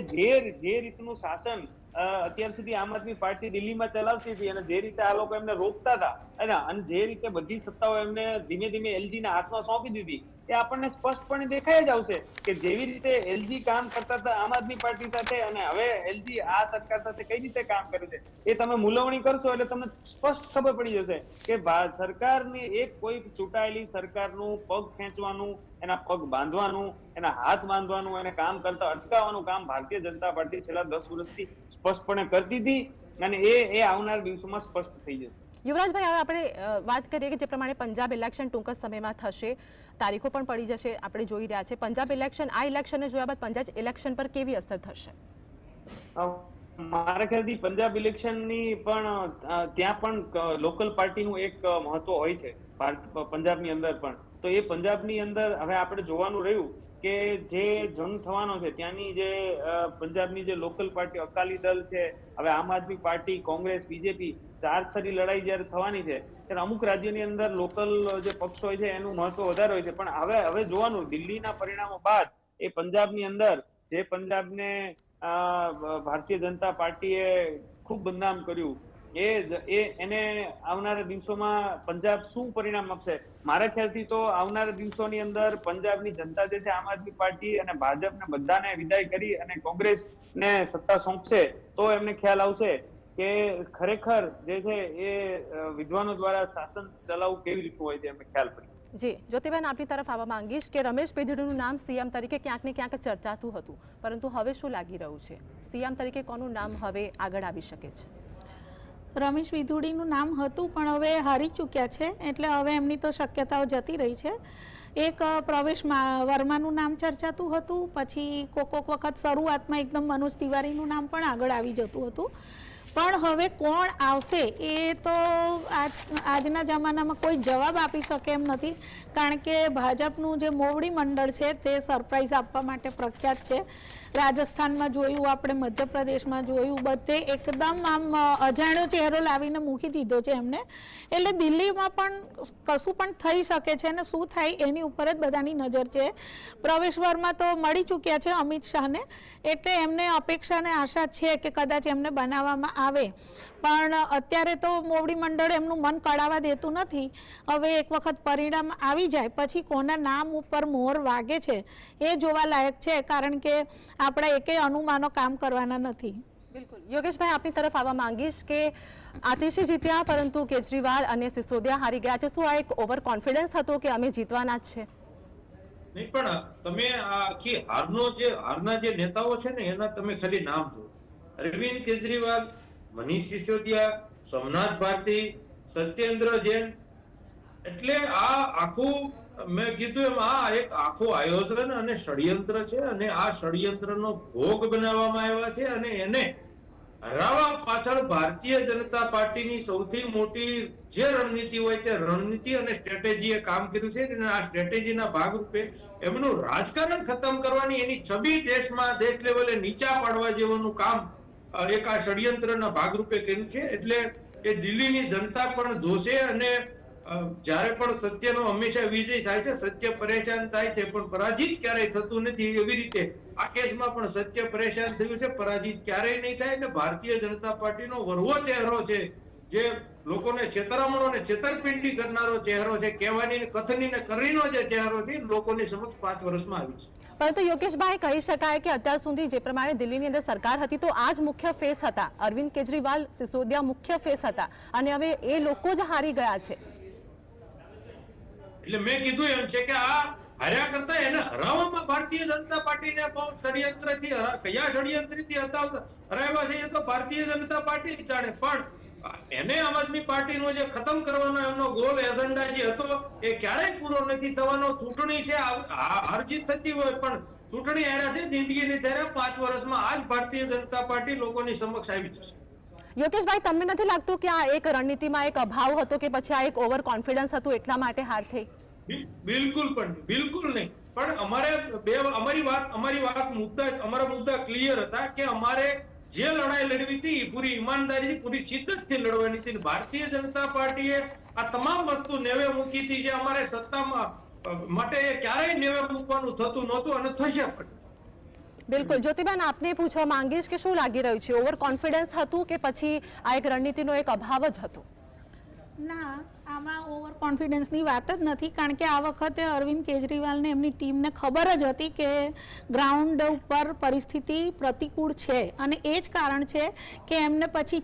[SPEAKER 9] જે રીતનું શાસન અત્યાર સુધી આમ આદમી પાર્ટી દિલ્હીમાં ચલાવતી હતી, અને જે રીતે આ લોકો એમને રોકતા હતા, અને જે રીતે બધી સત્તાઓ એમને ધીમે ધીમે એલજી ના હાથમાં સોંપી દીધી, એ આપણને સ્પષ્ટપણે દેખાઈ જ આવશે કે જેવી રીતે એલજી કામ કરતા હતા આમ આદમી પાર્ટી સાથે, અને હવે એલજી આ સરકાર સાથે કઈ રીતે કામ કરે છે, એ તમે મૂલવણી કરશો એટલે તમને સ્પષ્ટ ખબર પડી જશે કે સરકારની એક કોઈ ચૂંટાયેલી સરકારનું પગ ખેંચવાનું, એના પગ બાંધવાનું, એના હાથ બાંધવાનું, એને કામ કરતા અટકાવવાનું કામ ભારતીય જનતા પાર્ટી છેલ્લા 10 વર્ષથી સ્પષ્ટપણે કરતી હતી, અને એ આવનાર દિવસોમાં સ્પષ્ટ થઈ જશે.
[SPEAKER 10] યુવરાજભાઈ, હવે આપણે વાત કરીએ કે જે પ્રમાણે પંજાબ ઇલેક્શન ટૂંક જ સમયમાં થશે, તારીખો પણ પડી જશે, આપણે જોઈ રહ્યા છે. પંજાબ ઇલેક્શન, આ ઇલેક્શનને જોયા બાદ પંજાબ ઇલેક્શન પર કેવી અસર થશે?
[SPEAKER 9] મારા ખ્યાલથી પંજાબ ઇલેક્શનની પણ ત્યાં પણ લોકલ પાર્ટીનું એક મહત્વ હોય છે પંજાબની અંદર પણ. તો એ પંજાબની અંદર હવે આપણે જોવાનું રહ્યું કે જે જંગ થવાનો છે ત્યાંની જે પંજાબની જે લોકલ પાર્ટી અકાલી દળ છે, હવે આમ આદમી પાર્ટી, કોંગ્રેસ, બીજેપી, 4 થરી લડાઈ જયારે થવાની છે ત્યારે અમુક રાજ્યોની અંદર લોકલ જે પક્ષ હોય છે એનું મહત્વ વધારે હોય છે. પણ હવે જોવાનું દિલ્હીના પરિણામો બાદ એ પંજાબની અંદર જે પંજાબને ભારતીય જનતા પાર્ટીએ ખૂબ બદનામ કર્યું, એને આવનારા દિવસોમાં પંજાબ શું પરિણામ આપશે? મારા ખ્યાલથી તો આવનારા દિવસોની અંદર પંજાબની જનતા જે છે આમ આદમી પાર્ટી અને ભાજપને બધાને વિદાય કરી અને કોંગ્રેસને સત્તા સોંપશે તો એમને ખ્યાલ આવશે કે ખરેખર જે છે એ વિદ્વાનો દ્વારા શાસન ચલાવવું કેવી રીતે હોય છે, એમને ખ્યાલ પડી.
[SPEAKER 10] જી જ્યોતિબેન, આપની તરફ આવવા માંગીશ કે રમેશ પીધડીનું નામ સીએમ તરીકે ક્યાંક ને ક્યાંક ચર્ચાતું હતું, પરંતુ હવે શું લાગી રહ્યું છે? સીએમ તરીકે કોનું નામ હવે આગળ આવી શકે છે?
[SPEAKER 5] રમેશ વિધુડીનું નામ હતું પણ હવે હારી ચૂક્યા છે, એટલે હવે એમની તો શક્યતાઓ જતી રહી છે. એક પ્રવેશ વર્માનું નામ ચર્ચાતું હતું, પછી કોક વખત શરૂઆતમાં એકદમ મનોજ તિવારીનું નામ પણ આગળ આવી જતું હતું. પણ હવે કોણ આવશે એ તો આજના જમાનામાં કોઈ જવાબ આપી શકે એમ નથી, કારણ કે ભાજપનું જે મોવડી મંડળ છે તે સરપ્રાઈઝ આપવા માટે પ્રખ્યાત છે. રાજસ્થાનમાં જોયું, આપણે મધ્યપ્રદેશમાં જોયું, બધે એકદમ આમ અજાણ્યો ચહેરો લાવીને મૂકી દીધો છે એમને. એટલે દિલ્હીમાં પણ કશું પણ થઈ શકે છે, અને શું થાય એની ઉપર જ બધાની નજર છે. પ્રવેશ વર્મા તો મળી ચૂક્યા છે અમિત શાહને, એટલે એમને અપેક્ષા અને આશા છે કે કદાચ એમને બનાવવામાં આવે. પણ અત્યારે તો મોવડી મંડળ એમનું મન કળાવા દેતું નથી. હવે એક વખત પરિણામ આવી જાય પછી કોના નામ ઉપર મોહર વાગે છે એ જોવા લાયક છે, કારણ કે આપણા એકેય અનુમાનો કામ કરવાના નથી.
[SPEAKER 10] બિલકુલ. યોગેશભાઈ, આપની તરફ આવવા માંગીશ કે આતિશી જીત્યા પરંતુ કેજરીવાલ અને સિસોદિયા હારી ગયા છે. શું આ એક ઓવર કોન્ફિડન્સ હતો કે અમે જીતવાના જ છે?
[SPEAKER 11] નહીં, પણ તમે આ આખી હારના જે નેતાઓ છે ને એના તમે ખાલી નામ જુઓ. અરવિંદ કેજરીવાલ, મનીષ સિસોદિયા, સોમનાથ ભારતી, સત્યેન્દ્ર જૈન. એટલે આ આખું મેં કીધું એમ આ એક આખું આયોજન અને ષડયંત્ર છે, અને આ ષડયંત્રનો ભોગ બનાવવામાં આવ્યા છે. અને એને હરાવવા પાછળ ભારતીય જનતા પાર્ટીની સૌથી મોટી જે રણનીતિ હોય તે રણનીતિ અને સ્ટ્રેટેજીએ કામ કર્યું છે. અને આ સ્ટ્રેટેજીના ભાગરૂપે એમનું રાજકારણ ખતમ કરવાની, એની છબી દેશ લેવલે નીચા પાડવા જેવાનું કામ એક આ ષડયંત્રના ભાગરૂપે કર્યું છે. એટલે એ દિલ્હીની જનતા પણ જોશે, અને જ્યારે પણ સત્યનો હંમેશા વિજય થાય છે. સત્ય પરેશાન થાય છે પણ પરાજિત ક્યારેય થતું નથી. એવી રીતે આ કેસમાં પણ સત્ય પરેશાન થયું છે, પરાજિત ક્યારેય નહીં થાય. એટલે ભારતીય જનતા પાર્ટીનો વરવો ચહેરો છે જે લોકોને છેતરામણો અને છેતરપિંડી કરનારો ચહેરો છે, કહેવાની કથની ને કરીનો જે ચહેરો છે, લોકોની સમક્ષ 5 વર્ષમાં આવી છે.
[SPEAKER 10] પરંતુ યોગેશભાઈ, કહી શકાય કે અત્યાર સુધી જે પ્રમાણે દિલ્હીની અંદર સરકાર હતી તો આ જ મુખ્ય ફેસ હતા. અરવિંદ કેજરીવાલ, સિસોદિયા મુખ્ય ફેસ હતા અને હવે એ લોકો જ હારી ગયા છે.
[SPEAKER 11] એટલે મેં કીધું એમ છે કે આ હાર્યા કરતા એને હરાવવામાં ભારતીય જનતા પાર્ટીને બહુ ષડયંત્રથી કયા ષડયંત્રથી હરાવ્યા છે એ તો ભારતીય જનતા પાર્ટી જ જાણે. પણ એને આમ આદમી પાર્ટીનો જે ખતમ કરવાનો એમનો ગોલ એજન્ડા જે હતો એ ક્યારેય પૂરો નથી થવાનો. ચૂંટણી છે, હારજીત થતી હોય પણ ચૂંટણી હાર્યા છે, જિંદગીની ત્યારે 5 વર્ષમાં આજ ભારતીય જનતા પાર્ટી લોકોની સમક્ષ આવી જશે.
[SPEAKER 10] યોગેશભાઈ, તમને નથી લાગતું કે આ એક રણનીતિમાં એક અભાવ હતો કે પછી આ એક ઓવર કોન્ફિડન્સ હતું એટલા માટે હાર થઈ?
[SPEAKER 11] બિલકુલ પણ બિલકુલ નહીં. પણ અમારા મુદ્દા ક્લિયર હતા કે અમારે જે લડાઈ લડવી હતી પૂરી ઈમાનદારીથી, પૂરી શિદ્દતથી લડવાની હતી. ભારતીય જનતા પાર્ટીએ આ તમામ વસ્તુ નેવે મૂકી હતી જે અમારે સત્તામાં માટે ક્યારેય નેવે મૂકવાનું થતું નહોતું અને થશે પણ.
[SPEAKER 10] બિલકુલ. જ્યોતિબેન, આપને પૂછવા માંગીશ કે શું લાગી રહ્યું છે, ઓવર કોન્ફિડન્સ હતું કે પછી આ એક રણનીતિનો એક અભાવ જ હતો?
[SPEAKER 5] ના, આમાં ઓવર કોન્ફિડન્સની વાત જ નથી, કારણ કે આ વખતે અરવિંદ કેજરીવાલને એમની ટીમને ખબર જ હતી કે ગ્રાઉન્ડ ઉપર પરિસ્થિતિ પ્રતિકૂળ છે અને એ જ કારણ છે કે એમને પછી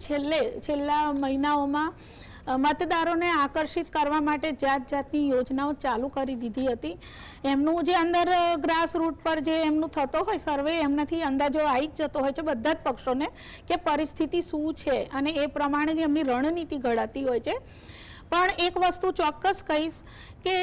[SPEAKER 5] છેલ્લા મહિનાઓમાં મતદારોને આકર્ષિત કરવા માટે જાતની યોજનાઓ ચાલુ કરી દીધી હતી. એમનું જે અંદર ગ્રાસ રૂટ પર જે એમનું થતો હોય સર્વે, એમનાથી અંદાજો આવી જ જતો હોય છે બધા જ પક્ષોને કે પરિસ્થિતિ શું છે અને એ પ્રમાણે જ એમની રણનીતિ ઘડાતી હોય છે. પણ એક વસ્તુ ચોક્કસ કહીશ કે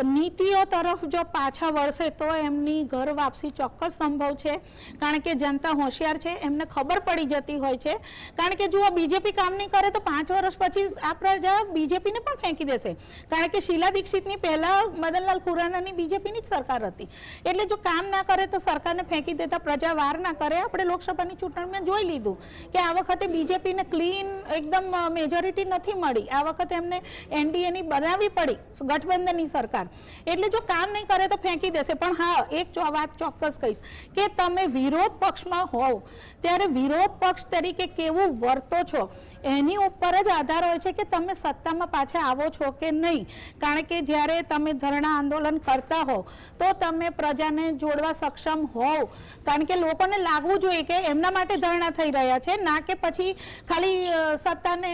[SPEAKER 5] નીતિઓ તરફ જો પાછા વળશે તો એમની ઘર વાપસી ચોક્કસ સંભવ છે, કારણ કે જનતા હોશિયાર છે, એમને ખબર પડી જતી હોય છે. કારણ કે જો બીજેપી કામ નહીં કરે તો 5 વર્ષ પછી આ પ્રજા બીજેપીને પણ ફેંકી દેશે, કારણ કે શીલા દીક્ષિતની પહેલા મદનલાલ ખુરાનાની બીજેપીની જ સરકાર હતી. એટલે જો કામ ના કરે તો સરકારને ફેંકી દેતા પ્રજા વાર ના કરે. આપણે લોકસભાની ચૂંટણીમાં જોઈ લીધું કે આ વખતે બીજેપીને ક્લીન એકદમ મેજોરિટી નથી મળી. આ વખતે એમને એનડીએની બનાવવી પડી ગઠબંધનની સરકાર. એટલે જો કામ નહીં કરે તો ફેંકી દેશે. પણ હા, એક વાત ચોક્કસ કહીશ કે તમે વિરોધ પક્ષમાં હોવ ત્યારે વિરોધ પક્ષ તરીકે કેવું વર્તો છો એની ઉપર જ આધાર હોય છે કે તમે સત્તામાં પાછા આવો છો કે નહીં. કારણ કે જ્યારે તમે ધરણા આંદોલન કરતા હો તો તમે પ્રજાને જોડવા સક્ષમ હોવ, કારણ કે લોકોને લાગવું જોઈએ કે એમના માટે ધરણા થઈ રહ્યા છે, ના કે પછી ખાલી સત્તાને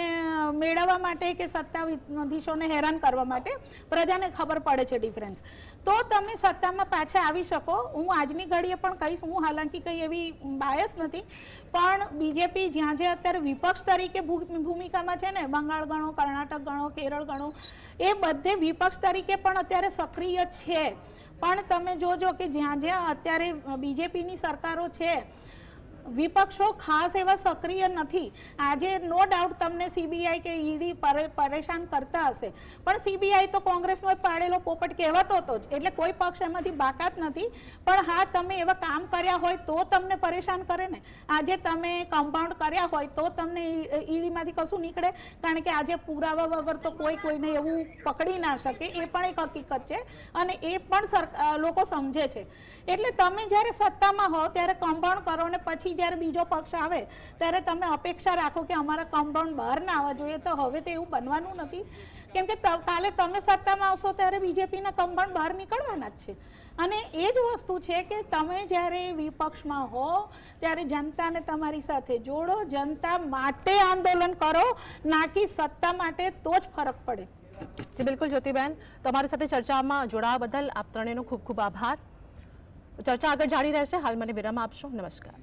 [SPEAKER 5] મેળવવા માટે કે સત્તાધીશોને હેરાન કરવા માટે. પ્રજાને ખબર પડે છે ડિફરન્સ. તો તમે સત્તામાં પાછા આવી શકો. હું આજની ઘડીએ પણ કહીશ, હું હાલાંકિ કંઈ એવી બાયસ નથી, પણ બીજેપી જ્યાં જે અત્યારે વિપક્ષ તરીકે ભૂમિકામાં છે ને, બંગાળ ગણો, કર્ણાટક ગણો, કેરળ ગણો, એ બધે વિપક્ષ તરીકે પણ અત્યારે સક્રિય છે. પણ તમે જોજો કે જ્યાં જ્યાં અત્યારે બીજેપીની સરકારો છે વિપક્ષો ખાસ એવા સક્રિય નથી. આજે નો ડાઉટ તમને સીબીઆઈ કે ઈડી પરેશાન કરતા હશે, પણ સીબીઆઈ તો કોંગ્રેસનો પાડેલો પોપટ કહેવાતો હતો જ, એટલે કોઈ પક્ષ એમાંથી બાકાત નથી. પણ હા, તમે એવા કામ કર્યા હોય તો તમને પરેશાન કરે ને. આજે તમે કમ્પાઉન્ડ કર્યા હોય તો તમને ઈડીમાંથી કશું નીકળે, કારણ કે આજે પુરાવા વગર તો કોઈને એવું પકડી ના શકે. એ પણ એક હકીકત છે અને એ પણ લોકો સમજે છે. એટલે તમે જ્યારે સત્તામાં હો ત્યારે કમ્પાઉન્ડ કરો ને પછી જ્યારે બીજો પક્ષ આવે ત્યારે તમે અપેક્ષા રાખો કે અમારા કમ્પાઉન્ડ બહાર ના આવવા જોઈએ. તો હવે તો એવું બનવાનું નથી, કેમ કે કાલે તમે સત્તામાં આવશો ત્યારે બીજેપીના કમ્પાઉન્ડ બહાર નીકળવાના જ છે. અને એ જ વસ્તુ છે કે તમે જ્યારે વિપક્ષમાં હો ત્યારે જનતાને તમારી સાથે જોડો, જનતા માટે આંદોલન કરો, ના કે સત્તા માટે, તો જ ફરક પડે.
[SPEAKER 10] જી બિલકુલ. જ્યોતિબેન, તમારી સાથે ચર્ચામાં જોડાવા બદલ આપ ત્રણેયનો ખૂબ ખૂબ આભાર. ચર્ચા આગળ જારી રહેશે. હાલ મને વિરામ આપશો. નમસ્કાર.